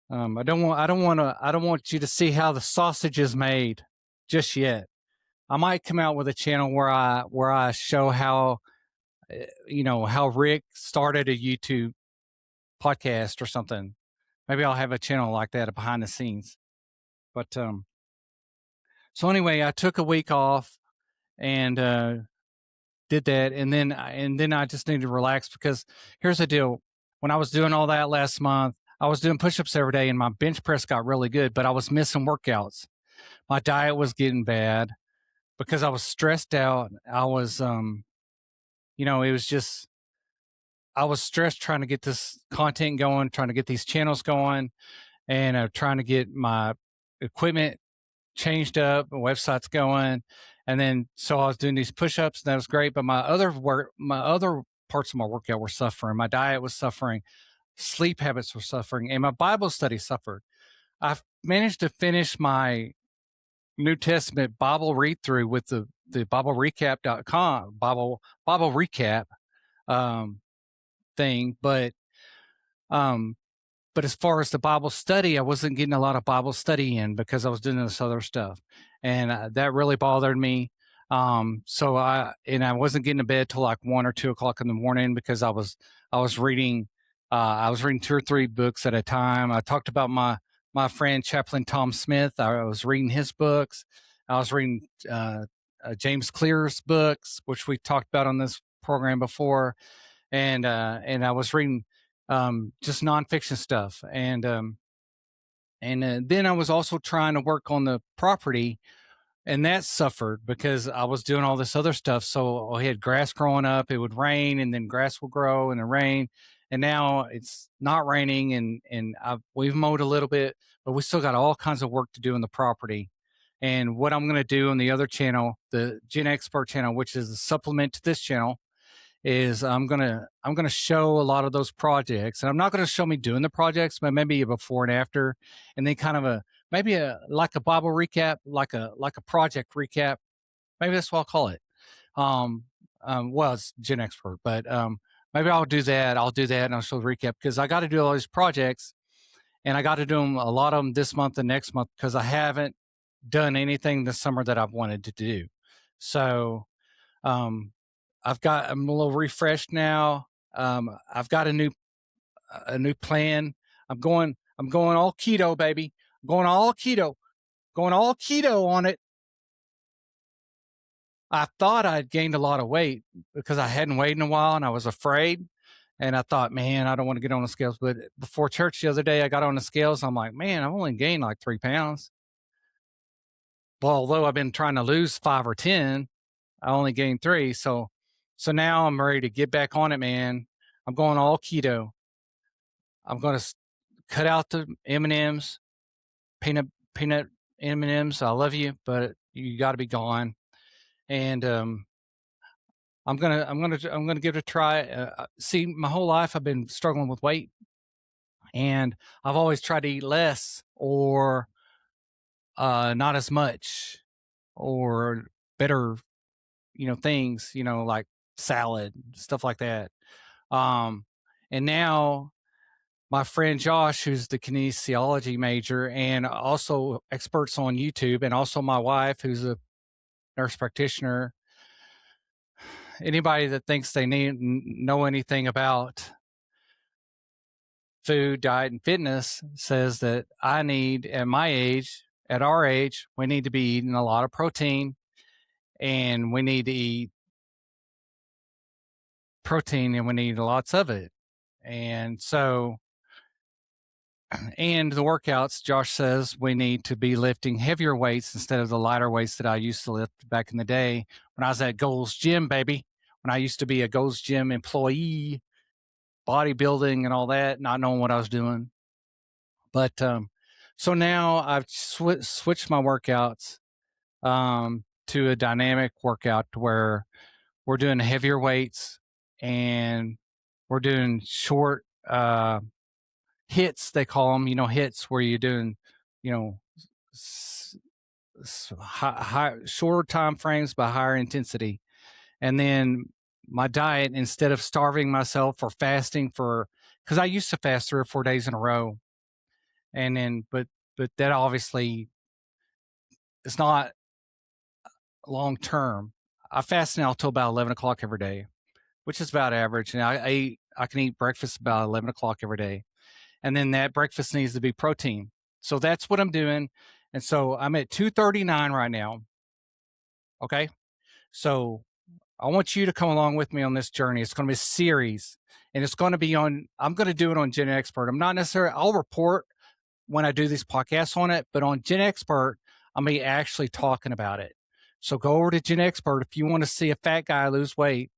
I don't want you to see how the sausage is made just yet. I might come out with a channel where I show how, you know, how Rick started a YouTube podcast or something. Maybe I'll have a channel like that behind the scenes. But so anyway, I took a week off and did that, and then I just needed to relax because here's the deal: when I was doing all that last month, I was doing push-ups every day, and my bench press got really good, but I was missing workouts. My diet was getting bad because I was stressed out. I was, you know, it was just I was stressed trying to get this content going, trying to get these channels going, and trying to get my equipment changed up, my website's going, and then so I was doing these push-ups, and that was great. But my other parts of my workout were suffering. My diet was suffering, sleep habits were suffering, and my Bible study suffered. I've managed to finish my New Testament Bible read through with the BibleRecap.com Bible recap thing, but as far as the Bible study, I wasn't getting a lot of Bible study in because I was doing this other stuff, and that really bothered me. So I wasn't getting to bed till like 1 or 2 o'clock in the morning because I was reading 2 or 3 books at a time. I talked about my friend Chaplain Tom Smith. I was reading his books. I was reading James Clear's books, which we talked about on this program before, and I was reading just nonfiction stuff, and then I was also trying to work on the property, and that suffered because I was doing all this other stuff. So I had grass growing up. It would rain, and then grass will grow, and it rain. And now it's not raining, and we've mowed a little bit, but we still got all kinds of work to do in the property. And what I'm going to do on the other channel, the Gen Expert channel, which is a supplement to this channel, is I'm gonna show a lot of those projects, and I'm not gonna show me doing the projects, but maybe a before and after, and then kind of maybe like a Bible recap, like a project recap. Maybe that's what I'll call it. Well, it's Gen Expert, but maybe I'll do that. And I'll show the recap because I got to do all these projects, and I got to do them, a lot of them this month and next month, because I haven't done anything this summer that I've wanted to do. So I'm a little refreshed now. I've got a new plan. I'm going all keto, baby. I'm going all keto on it. I thought I'd gained a lot of weight because I hadn't weighed in a while, and I was afraid. And I thought, man, I don't want to get on the scales. But before church the other day, I got on the scales. I'm like, man, I've only gained like 3 pounds. Well, although I've been trying to lose 5 or 10, I only gained 3. So now I'm ready to get back on it, man. I'm going all keto. I'm going to cut out the M&Ms, peanut M&Ms. I love you, but you got to be gone. And I'm gonna give it a try. See, my whole life I've been struggling with weight, and I've always tried to eat less or not as much or better, things, like salad, stuff like that. And now my friend Josh, who's the kinesiology major and also experts on YouTube, and also my wife, who's a nurse practitioner, anybody that thinks they know anything about food, diet, and fitness says that I need, at our age, we need to be eating a lot of protein, and we need to eat protein, and we need lots of it. And so And the workouts, Josh says we need to be lifting heavier weights instead of the lighter weights that I used to lift back in the day when I was at Gold's Gym, baby. When I used to be a Gold's Gym employee, bodybuilding and all that, not knowing what I was doing. But so now I've switched my workouts to a dynamic workout where we're doing heavier weights and we're doing short hits, they call them, hits where you're doing, shorter time frames but higher intensity. And then my diet, instead of starving myself or fasting because I used to fast 3 or 4 days in a row, and then but that obviously is not long term. I fast now till about 11 o'clock every day, which is about average. And I can eat breakfast about 11 o'clock every day. And then that breakfast needs to be protein. So that's what I'm doing. And so I'm at 239 right now. Okay. So I want you to come along with me on this journey. It's going to be a series, and it's going to be I'm going to do it on Gen Expert. I'm not necessarily, I'll report when I do these podcasts on it, but on Gen Expert, I'm going to be actually talking about it. So go over to Gen Expert. If you want to see a fat guy lose weight,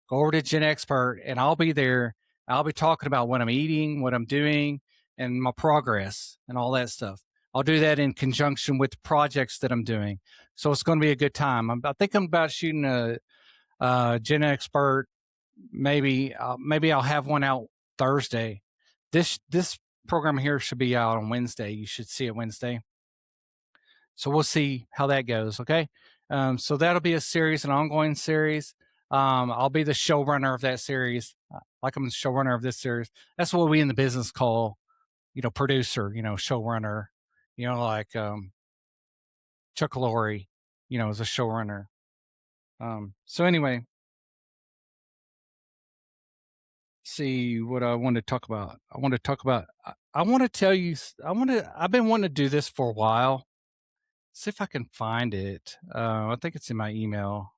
go over to Gen Expert, and I'll be there. I'll be talking about what I'm eating, what I'm doing, and my progress and all that stuff. I'll do that in conjunction with the projects that I'm doing. So it's going to be a good time. I think I'm about shooting a Gen Expert. Maybe I'll have one out Thursday. This program here should be out on Wednesday. You should see it Wednesday. So we'll see how that goes. Okay. So that'll be a series, an ongoing series. I'll be the showrunner of that series, like I'm the showrunner of this series. That's what we in the business call, producer, showrunner, like Chuck Lorre, as a showrunner. So anyway, see what I want to talk about. I want to tell you, I've been wanting to do this for a while. See if I can find it. I think it's in my email.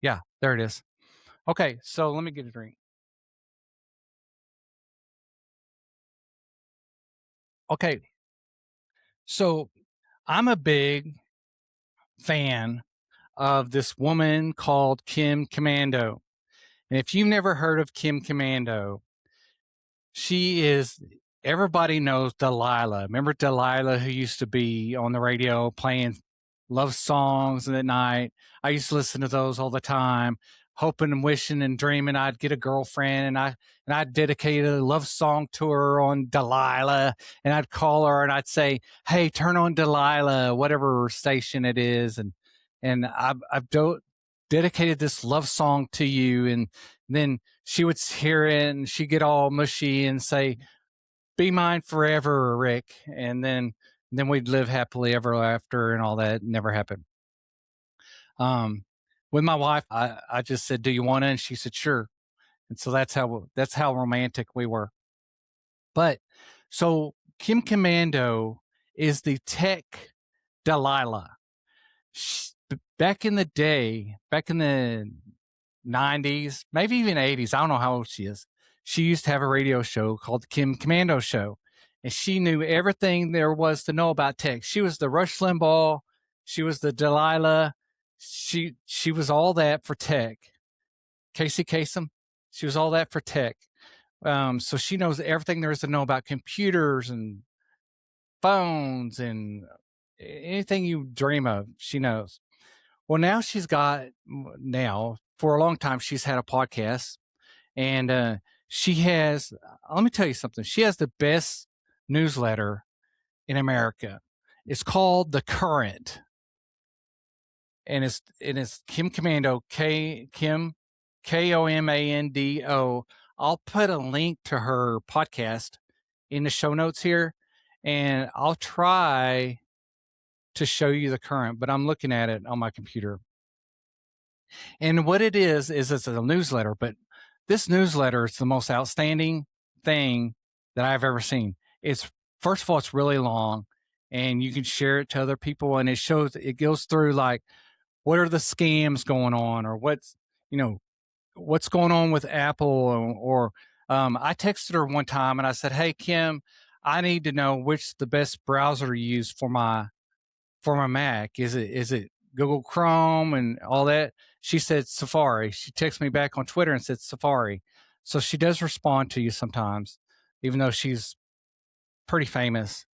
Yeah, there it is. Okay, so let me get a drink. Okay, so I'm a big fan of this woman called Kim Komando. And if you've never heard of Kim Komando, everybody knows Delilah. Remember Delilah, who used to be on the radio playing love songs at night? I used to listen to those all the time, hoping and wishing and dreaming I'd get a girlfriend, and I'd dedicate a love song to her on Delilah, and I'd call her and I'd say, "Hey, turn on Delilah," whatever station it is, and I've dedicated this love song to you, and then she would hear it and she'd get all mushy and say, "Be mine forever, Rick," and then we'd live happily ever after, and all that never happened. With my wife, I just said, "Do you want it?" And she said, "Sure." And so that's how romantic we were. But so Kim Komando is the tech Delilah. Back in the day, back in the 90s, maybe even 80s, I don't know how old she is. She used to have a radio show called the Kim Komando Show, and she knew everything there was to know about tech. She was the Rush Limbaugh. She was the Delilah. She was all that for tech. Casey Kasem, she was all that for tech. So she knows everything there is to know about computers and phones and anything you dream of, she knows. Well, now for a long time, she's had a podcast, and she has, let me tell you something. She has the best newsletter in America. It's called The Current, and it's Kim Komando, Kim, Komando. I'll put a link to her podcast in the show notes here, and I'll try to show you The Current, but I'm looking at it on my computer. And what it is it's a newsletter, but this newsletter is the most outstanding thing that I've ever seen. First of all, it's really long, and you can share it to other people, and it goes through like, what are the scams going on, or what's going on with Apple, or I texted her one time and I said, "Hey Kim, I need to know which the best browser to use for my Mac. Is it Google Chrome and all that?" She said Safari. She texted me back on Twitter and said Safari. So she does respond to you sometimes, even though she's pretty famous.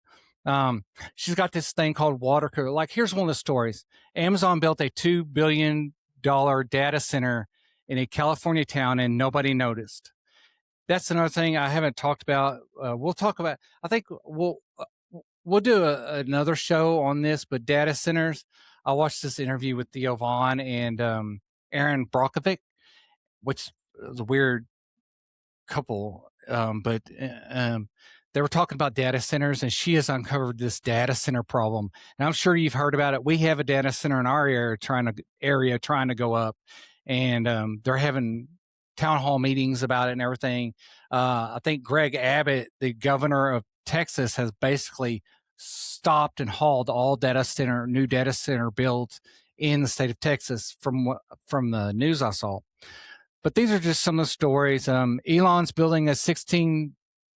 She's got this thing called water cooler. Like, here's one of the stories. Amazon built a $2 billion data center in a California town and nobody noticed. That's another thing I haven't talked about. We'll talk about, I think we'll do another show on this, but data centers. I watched this interview with Theo Vaughn and Aaron Brockovich, which was a weird couple, but they were talking about data centers, and she has uncovered this data center problem. And I'm sure you've heard about it. We have a data center in our area trying to go up, and they're having town hall meetings about it and everything. I think Greg Abbott, the governor of Texas, has basically stopped and hauled all new data center builds in the state of Texas from the news I saw. But these are just some of the stories. Elon's building a $16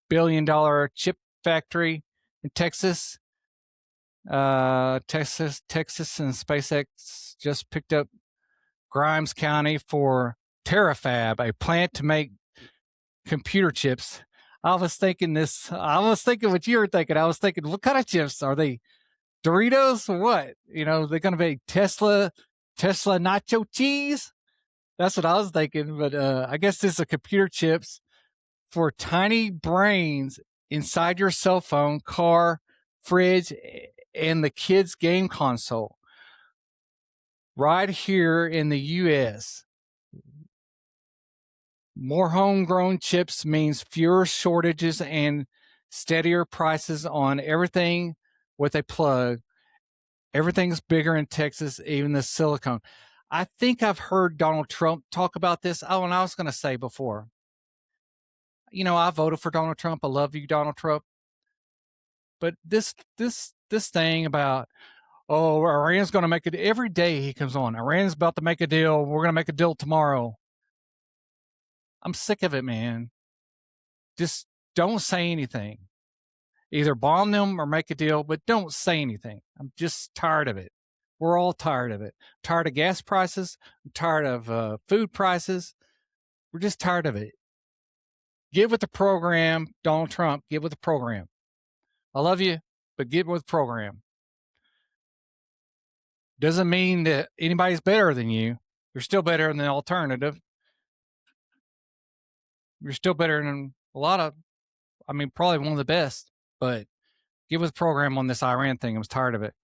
billion chip factory in Texas. Texas and SpaceX just picked up Grimes County for Terrafab, a plant to make computer chips. I was thinking what you were thinking. I was thinking, what kind of chips are they? Doritos or what? They're going to be Tesla nacho cheese. That's what I was thinking. But I guess this is computer chips for tiny brains inside your cell phone, car, fridge, and the kids' game console. Right here in the U.S., more homegrown chips means fewer shortages and steadier prices on everything with a plug. Everything's bigger in Texas, even the silicone. I think I've heard Donald Trump talk about this. Oh, and I was going to say before, I voted for Donald Trump. I love you, Donald Trump. But this thing about, Iran's going to make it every day he comes on. Iran's about to make a deal. We're going to make a deal tomorrow. I'm sick of it, man. Just don't say anything. Either bomb them or make a deal, but don't say anything. I'm just tired of it. We're all tired of it. I'm tired of gas prices. I'm tired of food prices. We're just tired of it. Get with the program, Donald Trump. Get with the program. I love you, but get with the program. Doesn't mean that anybody's better than you. You're still better than the alternative. You're still better than probably one of the best, but get with the program on this Iran thing. I was tired of it.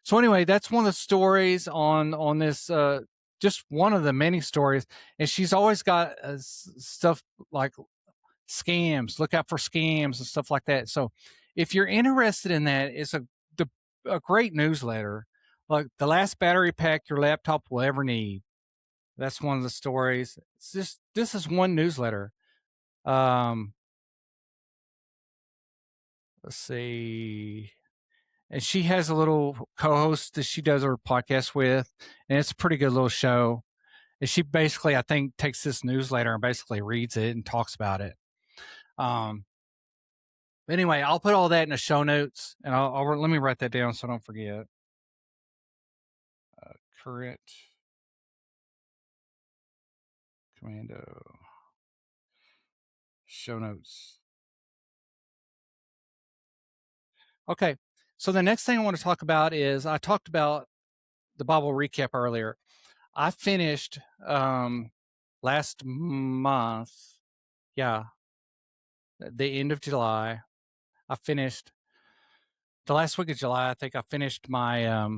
So anyway, that's one of the stories on this, just one of the many stories. And she's always got stuff like scams. Look out for scams and stuff like that. So if you're interested in that, it's a great newsletter. Like the last battery pack your laptop will ever need. That's one of the stories. This is one newsletter. Let's see. And she has a little co-host that she does her podcast with, and it's a pretty good little show. And she basically, I think, takes this newsletter and basically reads it and talks about it. Anyway, I'll put all that in the show notes, and I'll let me write that down so I don't forget. Current Komando show notes. Okay, so the next thing I want to talk about is I talked about the Bible recap earlier. I finished last month, the end of July. I finished the last week of July. I think I finished my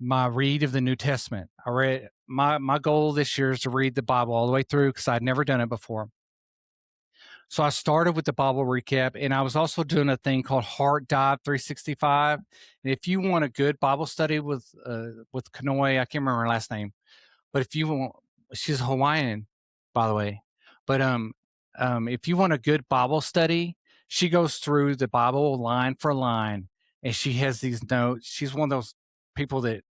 my read of the New Testament. I read my goal this year is to read the Bible all the way through because I'd never done it before. So I started with the Bible recap, and I was also doing a thing called Heart Dive 365. And if you want a good Bible study with Kanoi, I can't remember her last name, but if you want, she's Hawaiian, by the way. But if you want a good Bible study, she goes through the Bible line for line, and she has these notes. She's one of those people that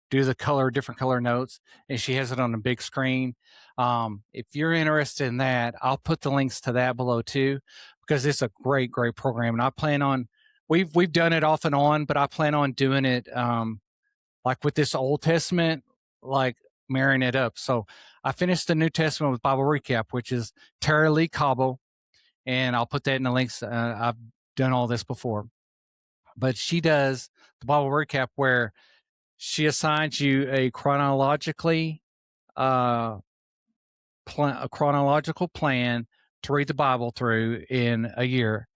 do the different color notes, and she has it on a big screen. If you're interested in that, I'll put the links to that below too, because it's a great program. And I plan on, we've done it off and on, but I plan on doing it like with this Old Testament, like marrying it up. So I finished the New Testament with Bible Recap, which is Tara Lee Cobble, and I'll put that in the links. I've done all this before, but she does the Bible Recap where she assigns you a chronological plan to read the Bible through in a year.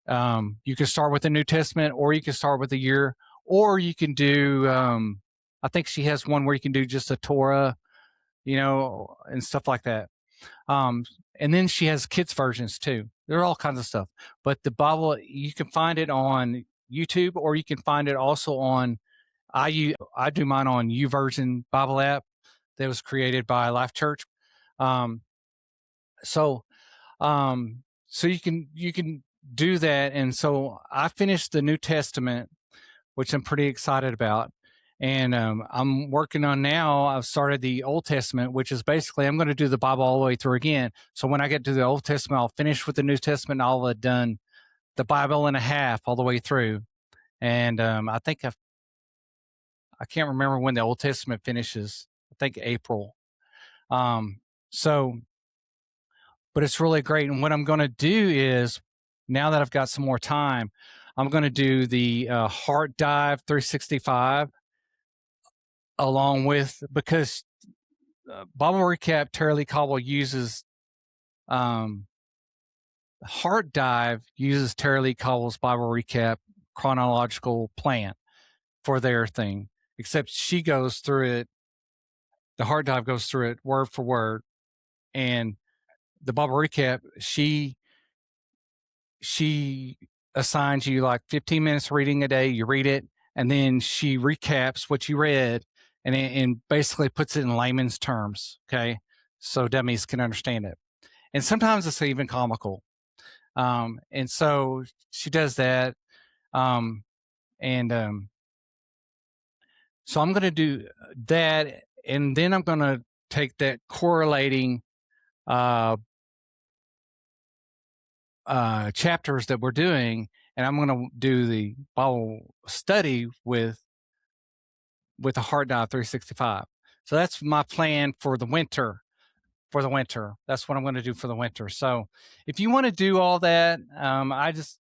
You can start with the New Testament, or you can start with a year, or you can do, I think she has one where you can do just a Torah, and stuff like that. And then she has kids versions too. There are all kinds of stuff, but the Bible, you can find it on YouTube, or you can find it also on, I do mine on YouVersion Bible app that was created by Life Church. So you can do that. And so I finished the New Testament, which I'm pretty excited about. And I'm working on now, I've started the Old Testament, which is basically I'm going to do the Bible all the way through again. So when I get to the Old Testament, I'll finish with the New Testament, and I'll have done the Bible in a half all the way through. And I think I can't remember when the Old Testament finishes. I think April. But it's really great. And what I'm going to do is, now that I've got some more time, I'm going to do the Heart Dive 365 along with, because Bible Recap, Tara Lee Cobble uses, Heart Dive uses Tara Lee Cobble's Bible Recap chronological plan for their thing, except she goes through it. The Heart Dive goes through it word for word, and the Bible Recap, she assigns you like 15 minutes reading a day. You read it, and then she recaps what you read, and basically puts it in layman's terms, okay, so dummies can understand it. And sometimes it's even comical. And so she does that. So I'm going to do that, and then I'm going to take that correlating chapters that we're doing, and I'm going to do the Bible study with the Heart Dive 365. So that's my plan for the winter. That's what I'm going to do for the winter. So if you want to do all that, I just,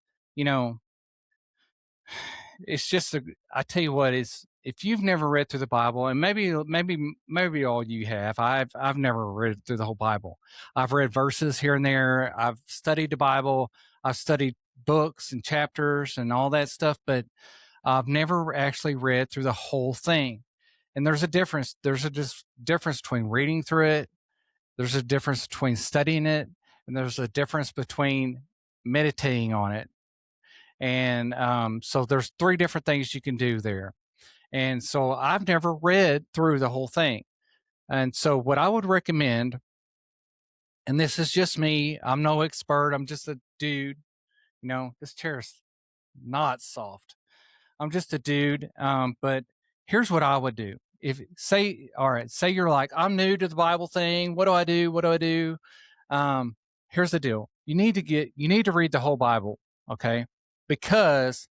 it's just I tell you what, if you've never read through the Bible, and maybe all you have, I've never read through the whole Bible. I've read verses here and there. I've studied the Bible. I've studied books and chapters and all that stuff, but I've never actually read through the whole thing. And there's a difference. There's a difference between reading through it. There's a difference between studying it, and there's a difference between meditating on it. And so there's 3 different things you can do there. And so I've never read through the whole thing. And so what I would recommend, and this is just me, I'm no expert, I'm just a dude, this chair's not soft. I'm just a dude. But here's what I would do. Say you're like, I'm new to the Bible thing. What do I do? Here's the deal. You need to read the whole Bible. Okay. Because,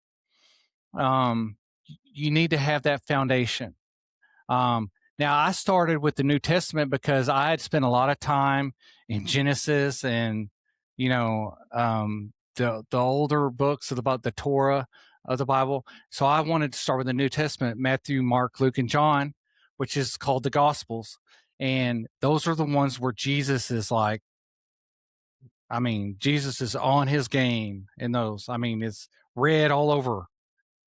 you need to have that foundation. Now I started with the New Testament because I had spent a lot of time in Genesis and, the older books about the Torah of the Bible. So I wanted to start with the New Testament, Matthew, Mark, Luke, and John, which is called the Gospels. And those are the ones where Jesus is like, Jesus is on his game in those. It's red all over,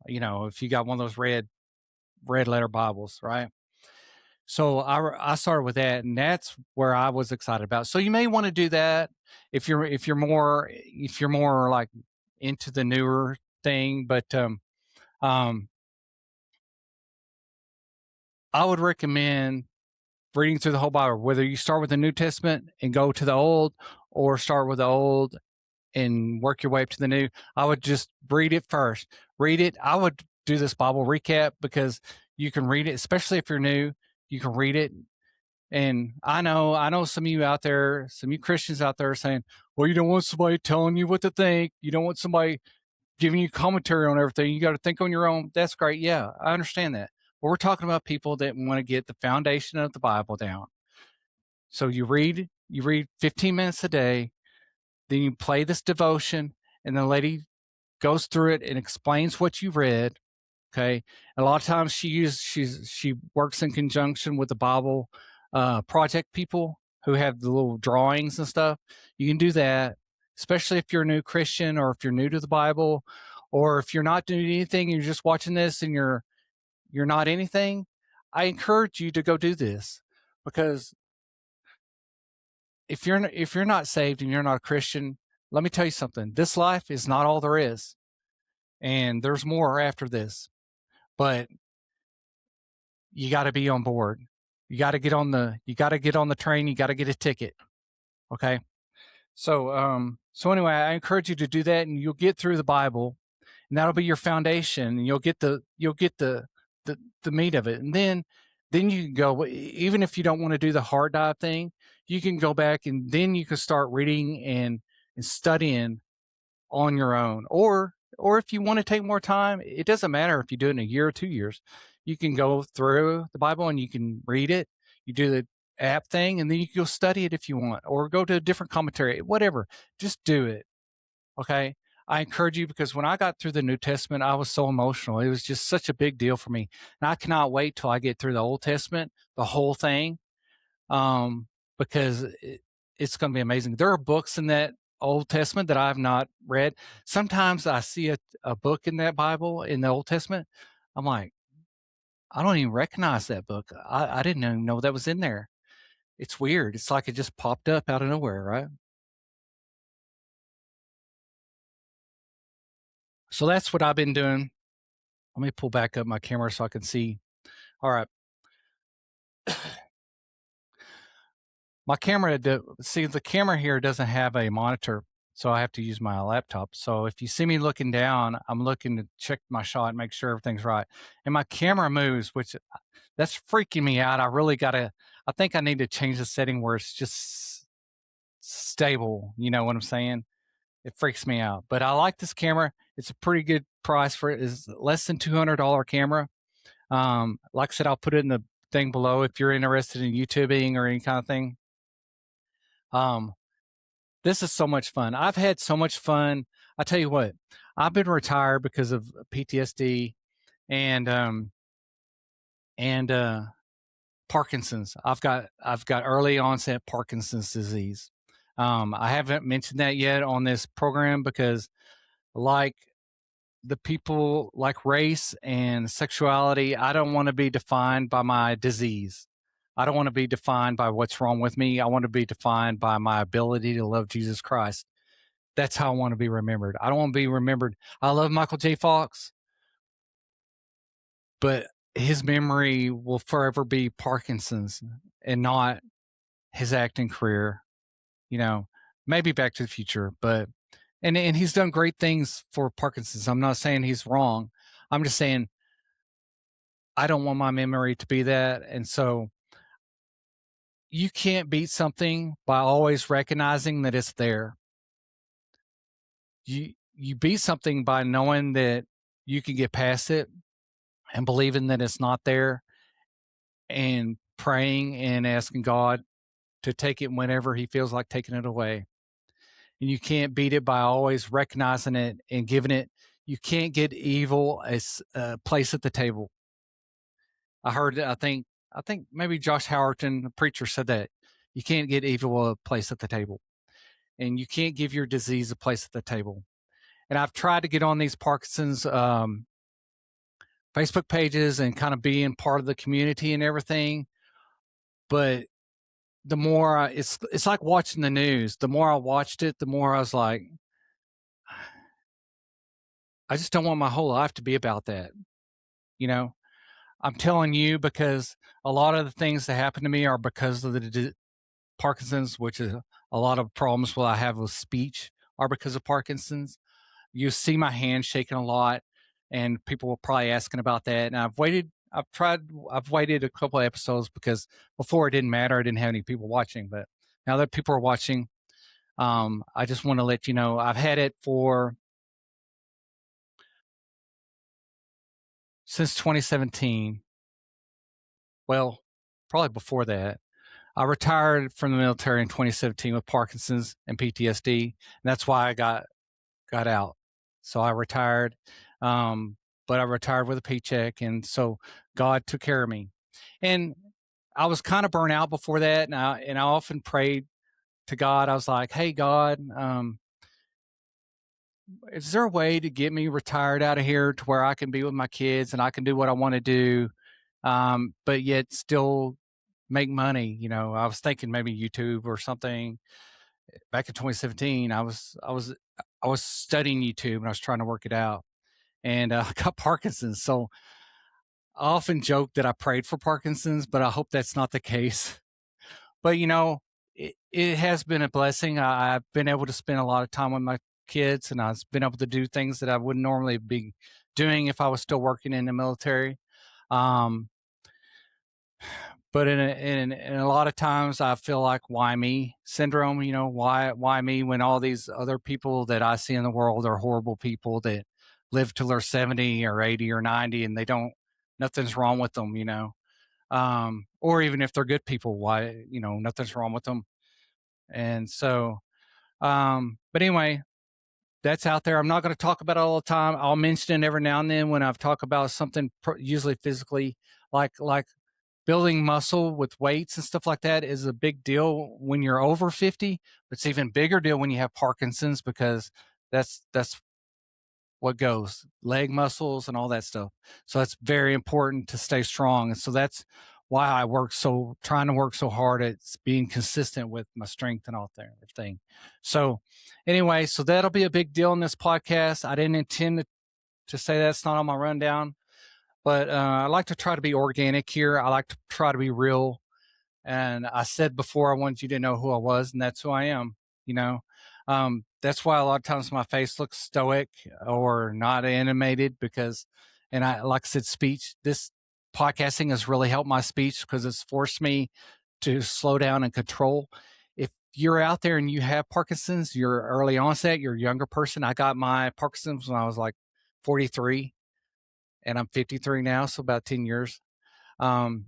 if you got one of those red letter Bibles, right? So I started with that, and that's where I was excited about. So you may want to do that if you're more like into the newer thing, but I would recommend reading through the whole Bible, whether you start with the New Testament and go to the Old, or start with the Old and work your way up to the New. I would just read it first. Read it. I would do this Bible recap because You can read it, especially if you're new. You can read it. And I know some of you out there, some of you Christians out there saying, well, you don't want somebody telling you what to think. You don't want somebody giving you commentary on everything. You got to think on your own. That's great. Yeah, I understand that. But we're talking about people that want to get the foundation of the Bible down. So you read 15 minutes a day, then you play this devotion, and the lady goes through it and explains what you read. Okay. A lot of times she works in conjunction with the Bible project people who have the little drawings and stuff. You can do that, especially if you're a new Christian or if you're new to the Bible, or if you're not doing anything, you're just watching this and you're not anything. I encourage you to go do this, because if you're not saved and you're not a Christian, let me tell you something. This life is not all there is, and there's more after this. But you got to be on board. You got to get on the train. You got to get a ticket. Okay. So anyway, I encourage you to do that, and you'll get through the Bible, and that'll be your foundation, and you'll get the meat of it. And then you can go, even if you don't want to do the hard dive thing, you can go back and then you can start reading and studying on your own. Or if you want to take more time, it doesn't matter if you do it in a year or 2 years. You can go through the Bible and you can read it. You do the app thing, and then you can go study it if you want, or go to a different commentary, whatever. Just do it. Okay. I encourage you, because when I got through the New Testament, I was so emotional. It was just such a big deal for me. And I cannot wait till I get through the Old Testament, the whole thing, because it's going to be amazing. There are books in that Old Testament that I've not read. Sometimes I see a book in that Bible, in the Old Testament. I'm like, I don't even recognize that book. I didn't even know that was in there. It's weird. It's like it just popped up out of nowhere, right? So that's what I've been doing. Let me pull back up my camera so I can see. All right. My camera, see, the camera here doesn't have a monitor, so I have to use my laptop. So if you see me looking down, I'm looking to check my shot and make sure everything's right. And my camera moves, which that's freaking me out. I think I need to change the setting where it's just stable. You know what I'm saying? It freaks me out. But I like this camera. It's a pretty good price for it. It's less than $200 camera. Like I said, I'll put it in the thing below if you're interested in YouTubing or any kind of thing. This is so much fun. I've had so much fun. I tell you what, I've been retired because of PTSD and Parkinson's. I've got early onset Parkinson's disease. I haven't mentioned that yet on this program because, like the people, like race and sexuality, I don't want to be defined by my disease. I don't want to be defined by what's wrong with me. I want to be defined by my ability to love Jesus Christ. That's how I want to be remembered. I don't want to be remembered. I love Michael J. Fox, but his memory will forever be Parkinson's and not his acting career. You know, maybe Back to the Future, but and he's done great things for Parkinson's. I'm not saying he's wrong. I'm just saying I don't want my memory to be that. And so you can't beat something by always recognizing that it's there. You beat something by knowing that you can get past it and believing that it's not there and praying and asking God to take it whenever he feels like taking it away. And you can't beat it by always recognizing it and giving it. You can't get evil a place at the table. I think maybe Josh Howerton, the preacher, said that you can't get evil a place at the table, and you can't give your disease a place at the table. And I've tried to get on these Parkinson's Facebook pages and kind of being part of the community and everything, but the more it's like watching the news. The more I watched it, the more I was like, I just don't want my whole life to be about that. You know, I'm telling you, because a lot of the things that happen to me are because of the Parkinson's, which is a lot of problems I have with speech are because of Parkinson's. You see my hand shaking a lot, and people were probably asking about that. And I've waited I've waited a couple of episodes because before it didn't matter. I didn't have any people watching, but now that people are watching, I just want to let you know I've had it since 2017. Well, probably before that. I retired from the military in 2017 with Parkinson's and PTSD, and that's why I got out. So I retired, but I retired with a paycheck, and so God took care of me. And I was kind of burnt out before that, and I often prayed to God. I was like, "Hey God, is there a way to get me retired out of here to where I can be with my kids and I can do what I want to do, but yet still make money?" I was thinking maybe YouTube or something. Back in 2017, I was studying YouTube and I was trying to work it out, and I got Parkinson's. So I often joke that I prayed for Parkinson's, but I hope that's not the case. But it has been a blessing. I've been able to spend a lot of time with my kids, and I've been able to do things that I wouldn't normally be doing if I was still working in the military. Um, but in a lot of times I feel like why me syndrome, why me when all these other people that I see in the world are horrible people that live till they're 70 or 80 or 90 and nothing's wrong with them, or even if they're good people, why, nothing's wrong with them. And so, but anyway, that's out there. I'm not going to talk about it all the time. I'll mention it every now and then when I've talked about something, usually physically, like building muscle with weights and stuff like that is a big deal when you're over 50. It's even bigger deal when you have Parkinson's because that's what goes, leg muscles and all that stuff. So it's very important to stay strong. And so that's why trying to work so hard at being consistent with my strength and all that everything. So anyway, so that'll be a big deal in this podcast. I didn't intend to say that's not on my rundown, but I like to try to be organic here. I like to try to be real. And I said before, I wanted you to know who I was, and that's who I am. You know, that's why a lot of times my face looks stoic or not animated because, and like I said, this podcasting has really helped my speech because it's forced me to slow down and control. If you're out there and you have Parkinson's, you're early onset, you're a younger person. I got my Parkinson's when I was like 43 and I'm 53 now. So about 10 years. And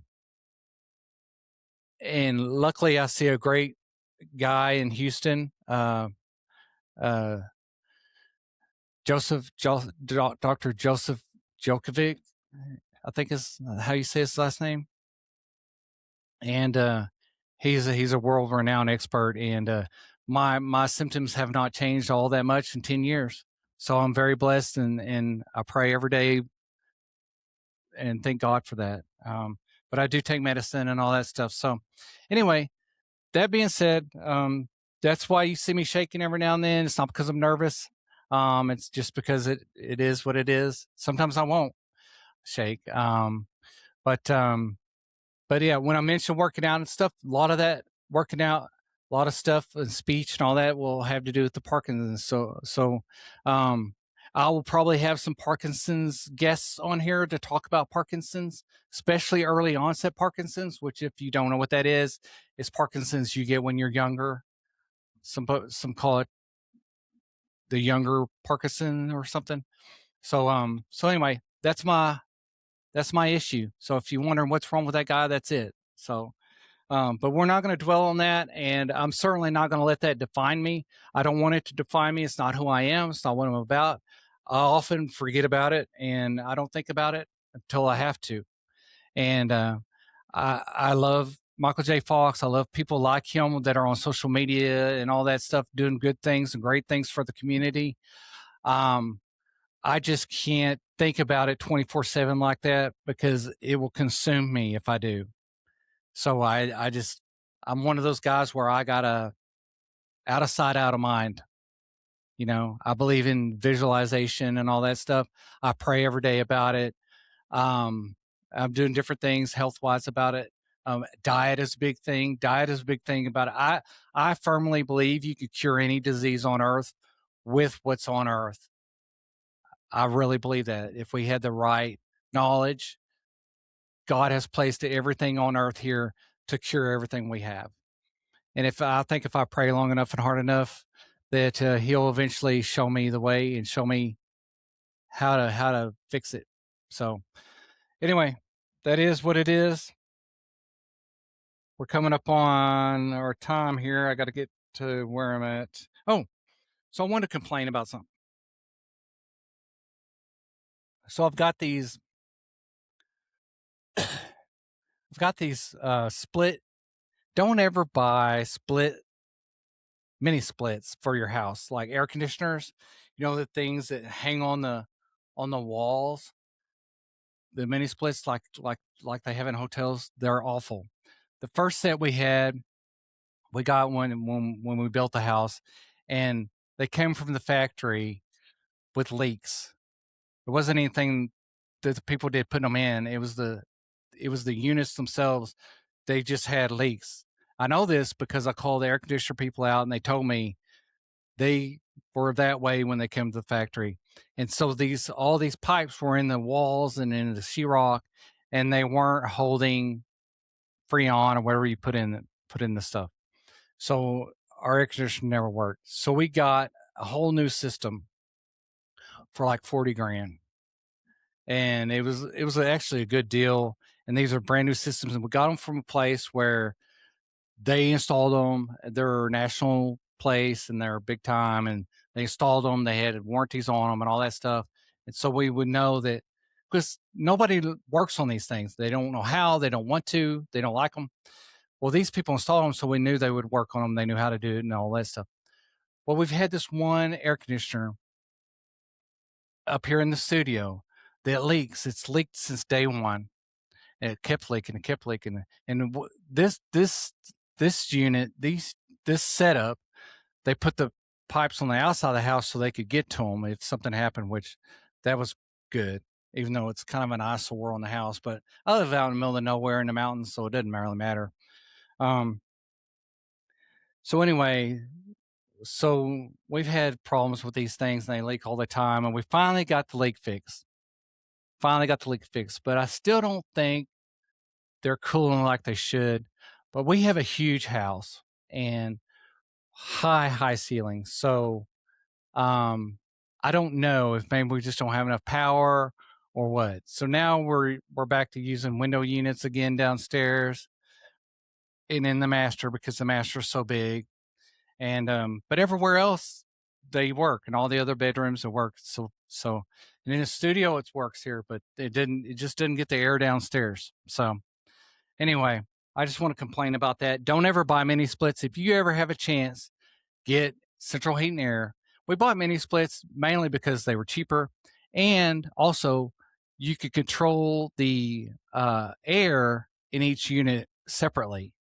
luckily I see a great guy in Houston, Dr. Joseph Jokovic, I think is how you say his last name. And he's a world-renowned expert, and my symptoms have not changed all that much in 10 years. So I'm very blessed, and I pray every day and thank God for that. But I do take medicine and all that stuff. So anyway, that being said, that's why you see me shaking every now and then. It's not because I'm nervous. It's just because it is what it is. Sometimes I won't shake. But yeah, when I mention working out and stuff, a lot of that working out, a lot of stuff and speech and all that will have to do with the Parkinson's. So I will probably have some Parkinson's guests on here to talk about Parkinson's, especially early onset Parkinson's, which if you don't know what that is Parkinson's you get when you're younger. Some call it the younger Parkinson or something. So anyway, that's my issue. So if you're wondering what's wrong with that guy, that's it. So but we're not going to dwell on that, and I'm certainly not going to let that define me. I don't want it to define me. It's not who I am. It's not what I'm about. I often forget about it, and I don't think about it until I have to. And I love Michael J. Fox. I love people like him that are on social media and all that stuff, doing good things and great things for the community. I just can't think about it 24/7 like that because it will consume me if I do. So I'm one of those guys where I gotta out of sight, out of mind. I believe in visualization and all that stuff. I pray every day about it. I'm doing different things health wise about it. Diet is a big thing. Diet is a big thing about it. I firmly believe you could cure any disease on earth with what's on earth. I really believe that if we had the right knowledge God has placed everything on earth here to cure everything we have. And if I pray long enough and hard enough, that He'll eventually show me the way and show me how to fix it. So anyway, that is what it is. We're coming up on our time here. I got to get to where I'm at. Oh, so I wanted to complain about something. So I've got these split. Don't ever buy mini splits for your house, like air conditioners. You know, the things that hang on the walls, the mini splits, like they have in hotels. They're awful. The first set we got when we built the house, and they came from the factory with leaks. It wasn't anything that the people did putting them in. It was the units themselves. They just had leaks. I know this because I called the air conditioner people out, and they told me they were that way when they came to the factory. And so all these pipes were in the walls and in the sheetrock, and they weren't holding Freon or whatever you put in the stuff. So our air conditioner never worked. So we got a whole new system for like $40,000. And it was actually a good deal. And these are brand new systems, and we got them from a place where they installed them. They're a national place and they're big time, and they installed them. They had warranties on them and all that stuff. And so we would know that, because nobody works on these things. They don't know how, they don't want to, they don't like them. Well, these people installed them, so we knew they would work on them. They knew how to do it and all that stuff. Well, we've had this one air conditioner up here in the studio that leaks. It's leaked since day one. And it kept leaking and kept leaking. And this unit, this setup, they put the pipes on the outside of the house so they could get to them if something happened, which that was good, even though it's kind of an eyesore on the house. But I live out in the middle of nowhere in the mountains, so it doesn't really matter. So anyway, so we've had problems with these things, and they leak all the time, and we finally got the leak fixed. But I still don't think they're cooling like they should. But we have a huge house and high ceilings. So I don't know if maybe we just don't have enough power or what. So now we're back to using window units again downstairs and in the master, because the master is so big. And but everywhere else they work, and all the other bedrooms it works. So and in the studio it works here, but it just didn't get the air downstairs. So anyway, I just want to complain about that. Don't ever buy mini splits. If you ever have a chance, get central heat and air. We bought mini splits mainly because they were cheaper, and also you could control the air in each unit separately,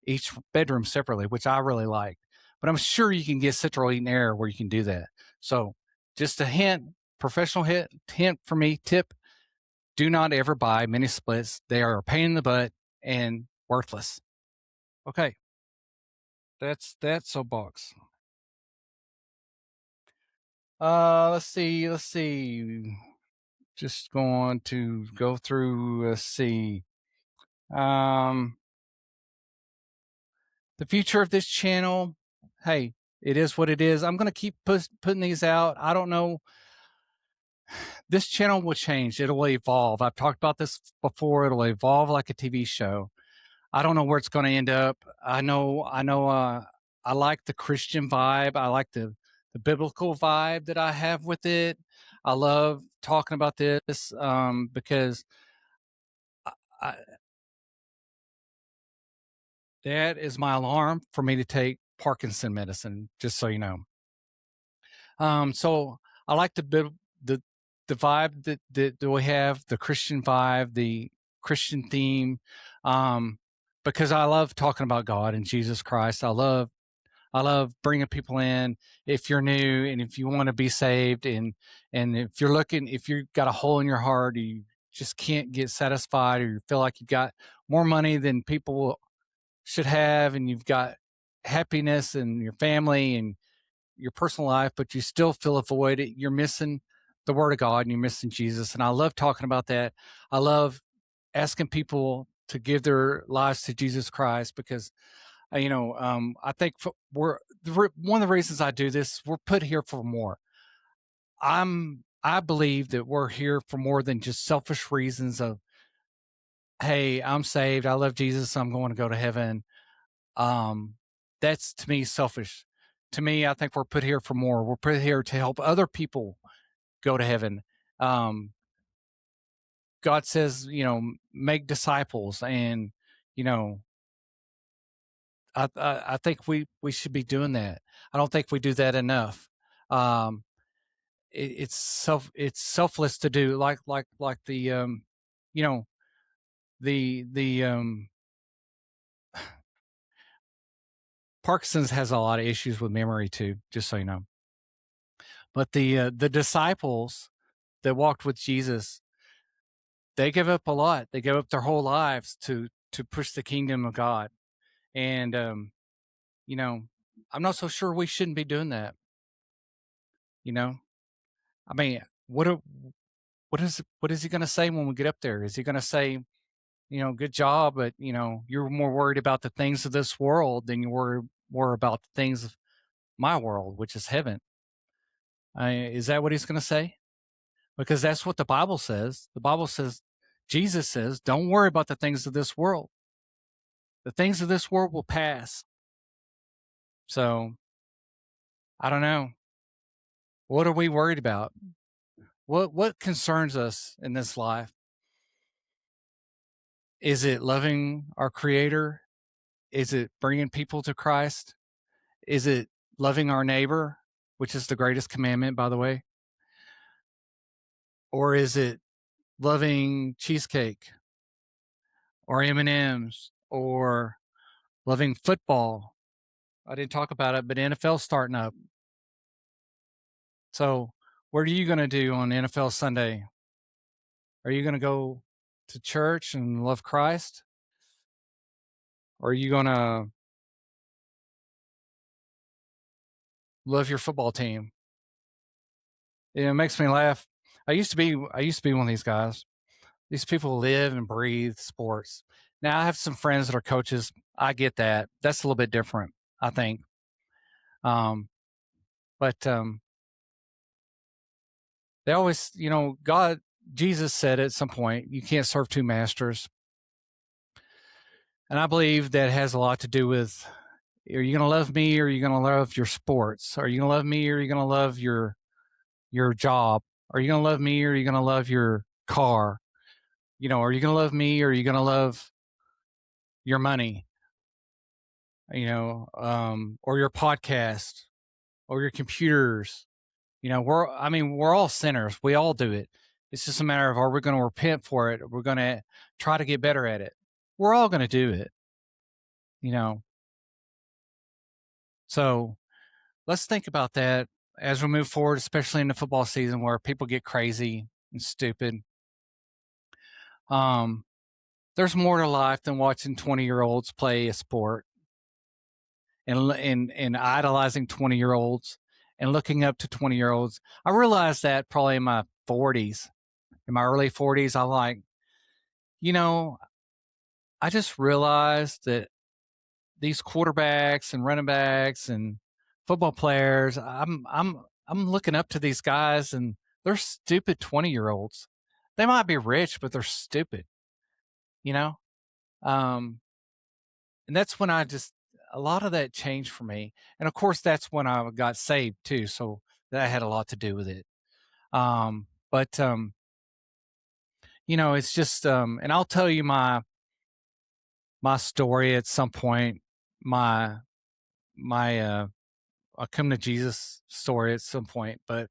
each bedroom separately, which I really like. But I'm sure you can get central heat and air where you can do that. So just a hint, professional hint for me, tip: do not ever buy mini splits. They are a pain in the butt and worthless. Okay, that's that soapbox. Let's see. Just going to go through. Let's see. The future of this channel. Hey, it is what it is. I'm going to keep putting these out. I don't know. This channel will change. It'll evolve. I've talked about this before. It'll evolve like a TV show. I don't know where it's going to end up. I know. I like the Christian vibe. I like the biblical vibe that I have with it. I love talking about this because that is my alarm for me to take Parkinson medicine, just so you know. So I like the vibe that we have, the Christian vibe, the Christian theme, because I love talking about God and Jesus Christ. I love bringing people in if you're new and if you want to be saved, and if you've got a hole in your heart, you just can't get satisfied, or you feel like you've got more money than people should have, and you've got happiness in your family and your personal life, but you still feel a void. You're missing the Word of God and you're missing Jesus. And I love talking about that. I love asking people to give their lives to Jesus Christ because, I think one of the reasons I do this, we're put here for more. I believe that we're here for more than just selfish reasons of, hey, I'm saved, I love Jesus, I'm going to go to heaven. That's, to me, selfish. To me, I think we're put here for more. We're put here to help other people go to heaven. God says, make disciples, and I think we should be doing that. I don't think we do that enough. It's selfless to do, like the the Parkinson's has a lot of issues with memory too, just so you know. But the disciples that walked with Jesus, they give up a lot. They give up their whole lives to push the kingdom of God. And I'm not so sure we shouldn't be doing that. I mean, what is he going to say when we get up there? Is he going to say, good job, but you're more worried about the things of this world than you were about the things of my world, which is heaven? Is that what he's going to say? Because that's what the Bible says. The Bible says, Jesus says, don't worry about the things of this world. The things of this world will pass. So, I don't know. What are we worried about? What concerns us in this life? Is it loving our Creator? Is it bringing people to Christ? Is it loving our neighbor, which is the greatest commandment, by the way? Or is it loving cheesecake or M&Ms or loving football? I didn't talk about it, but NFL's starting up. So what are you going to do on NFL Sunday? Are you going to go to church and love Christ? Or are you going to love your football team? It makes me laugh. I used to be one of these guys. These people live and breathe sports. Now I have some friends that are coaches. I get that. That's a little bit different, I think. But they always, Jesus said at some point, you can't serve two masters. And I believe that has a lot to do with, are you going to love me or are you going to love your sports? Are you going to love me or are you going to love your job? Are you going to love me or are you going to love your car? Are you going to love me or are you going to love your money? Or your podcast or your computers? We're all sinners. We all do it. It's just a matter of, are we going to repent for it? Or we're going to try to get better at it. We're all going to do it, So let's think about that as we move forward, especially in the football season where people get crazy and stupid. There's more to life than watching 20-year-olds play a sport and idolizing 20-year-olds and looking up to 20-year-olds. I realized that probably in my 40s. In my early 40s, I'm like, I just realized that these quarterbacks and running backs and football players, I'm looking up to these guys, and they're stupid 20-year-olds. They might be rich, but they're stupid, and that's when a lot of that changed for me. And of course, that's when I got saved too. So that had a lot to do with it. But it's just, and I'll tell you my story at some point, my I'll come to Jesus story at some point, but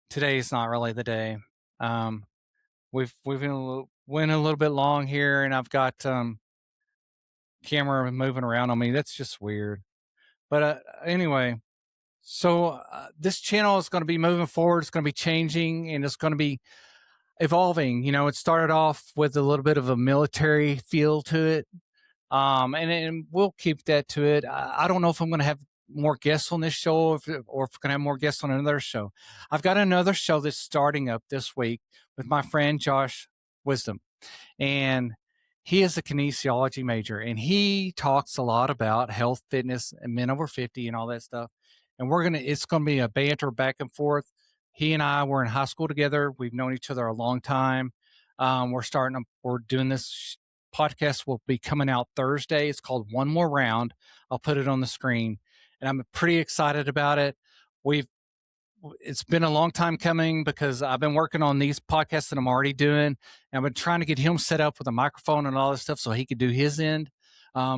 today is not really the day. We've went a little bit long here, and I've got camera moving around on me. That's just weird. But anyway, so this channel is going to be moving forward. It's going to be changing, and it's going to be evolving. It started off with a little bit of a military feel to it, and we'll keep that to it. I don't know if I'm going to have more guests on this show or if we're going to have more guests on another show. I've got another show that's starting up this week with my friend Josh Wisdom. And he is a kinesiology major, and he talks a lot about health, fitness, and men over 50 and all that stuff. And it's going to be a banter back and forth. He and I were in high school together. We've known each other a long time. We're doing this podcast will be coming out Thursday. It's called One More Round. I'll put it on the screen, and I'm pretty excited about it. It's been a long time coming because I've been working on these podcasts that I'm already doing. And I've been trying to get him set up with a microphone and all this stuff so he could do his end,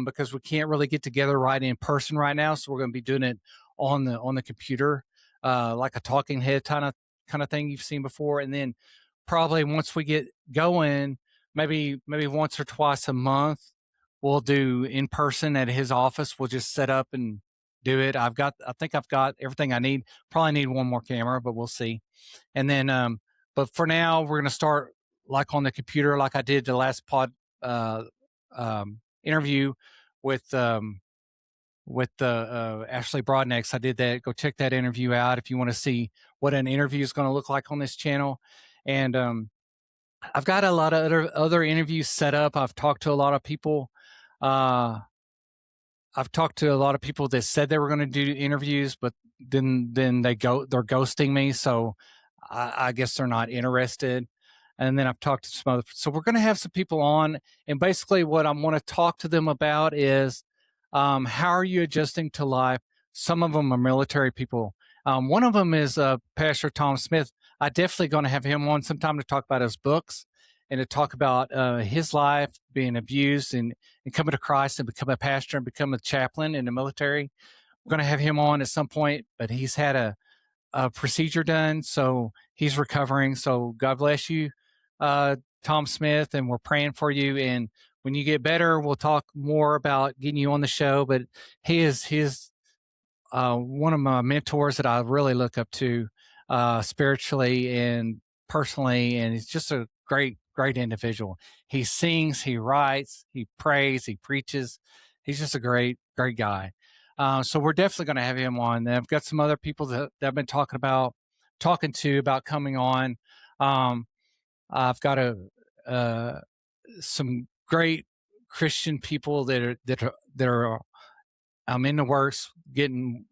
because we can't really get together right in person right now. So we're going to be doing it on the computer, like a talking head kind of thing you've seen before. And then probably once we get going, maybe once or twice a month, we'll do in person at his office. We'll just set up and do it. I think I've got everything I need. Probably need one more camera, but we'll see. And then, but for now, we're going to start like on the computer, like I did the last interview with Ashley Broadnex. I did that. Go check that interview out if you want to see what an interview is going to look like on this channel. And I've got a lot of other interviews set up. I've talked to a lot of people. I've talked to a lot of people that said they were going to do interviews, but then they're ghosting me. So I guess they're not interested. And then I've talked to some other. So we're going to have some people on, and basically what I want to talk to them about is how are you adjusting to life? Some of them are military people. One of them is Pastor Tom Smith. I definitely going to have him on sometime to talk about his books and to talk about his life being abused and coming to Christ and become a pastor and become a chaplain in the military. We're going to have him on at some point, but he's had a procedure done, so he's recovering. So God bless you, Tom Smith, and we're praying for you. And when you get better, we'll talk more about getting you on the show. But he is one of my mentors that I really look up to spiritually and personally, and he's just a great individual. He sings, he writes, he prays, he preaches. He's just a great guy. So we're definitely going to have him on. And I've got some other people that I've been talking to about coming on. I've got some great Christian people that are in the works getting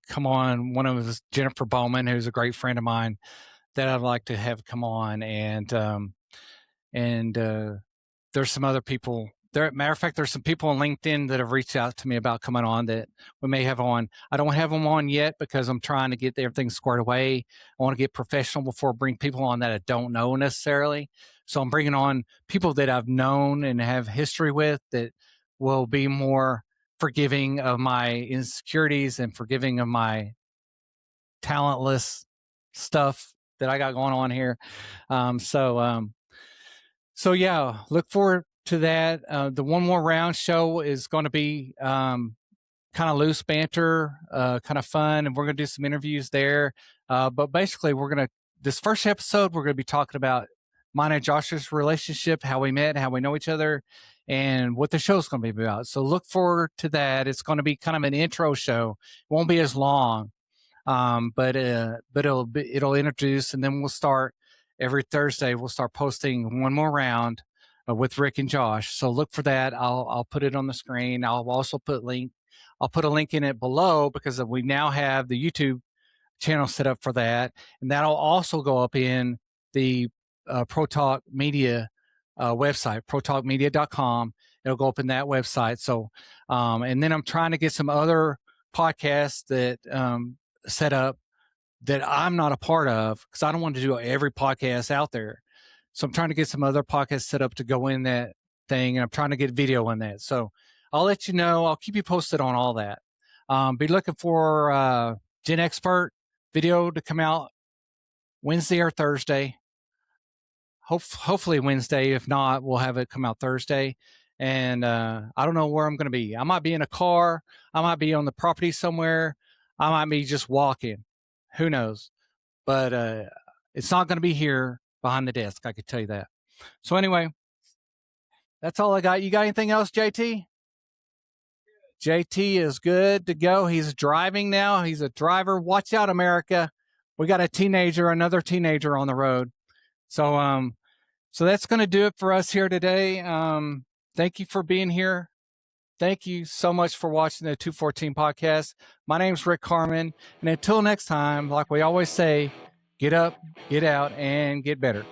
come on. One of them is Jennifer Bowman, who's a great friend of mine that I'd like to have come on, and there's some other people there. Matter of fact, there's some people on LinkedIn that have reached out to me about coming on that we may have on. I don't have them on yet because I'm trying to get everything squared away. I want to get professional before I bring people on that I don't know necessarily. So I'm bringing on people that I've known and have history with that will be more forgiving of my insecurities and forgiving of my talentless stuff that I got going on here. So yeah, look forward to that. The One More Round show is going to be kind of loose banter, kind of fun, and we're going to do some interviews there. But basically, this first episode, we're going to be talking about mine and Josh's relationship, how we met, how we know each other, and what the show's going to be about. So look forward to that. It's going to be kind of an intro show. It won't be as long, but it'll introduce, and then we'll start every Thursday. We'll start posting One More Round with Rick and Josh. So look for that. I'll put it on the screen. I'll also put a link in it below because we now have the YouTube channel set up for that, and that'll also go up in the ProTalk Media website, ProTalkMedia.com. It'll go up in that website. So, and then I'm trying to get some other podcasts that set up that I'm not a part of because I don't want to do every podcast out there. So I'm trying to get some other podcasts set up to go in that thing, and I'm trying to get video in that. So I'll let you know. I'll keep you posted on all that. Be looking for Gen Expert video to come out Wednesday or Thursday. Hopefully Wednesday. If not, we'll have it come out Thursday. And I don't know where I'm going to be. I might be in a car. I might be on the property somewhere. I might be just walking. Who knows? But it's not going to be here behind the desk. I could tell you that. So anyway, that's all I got. You got anything else, JT? JT is good to go. He's driving now. He's a driver. Watch out, America. We got another teenager on the road. So So that's going to do it for us here today. Thank you for being here. Thank you so much for watching the 214 podcast. My name's Rick Carman. And until next time, like we always say, get up, get out, and get better.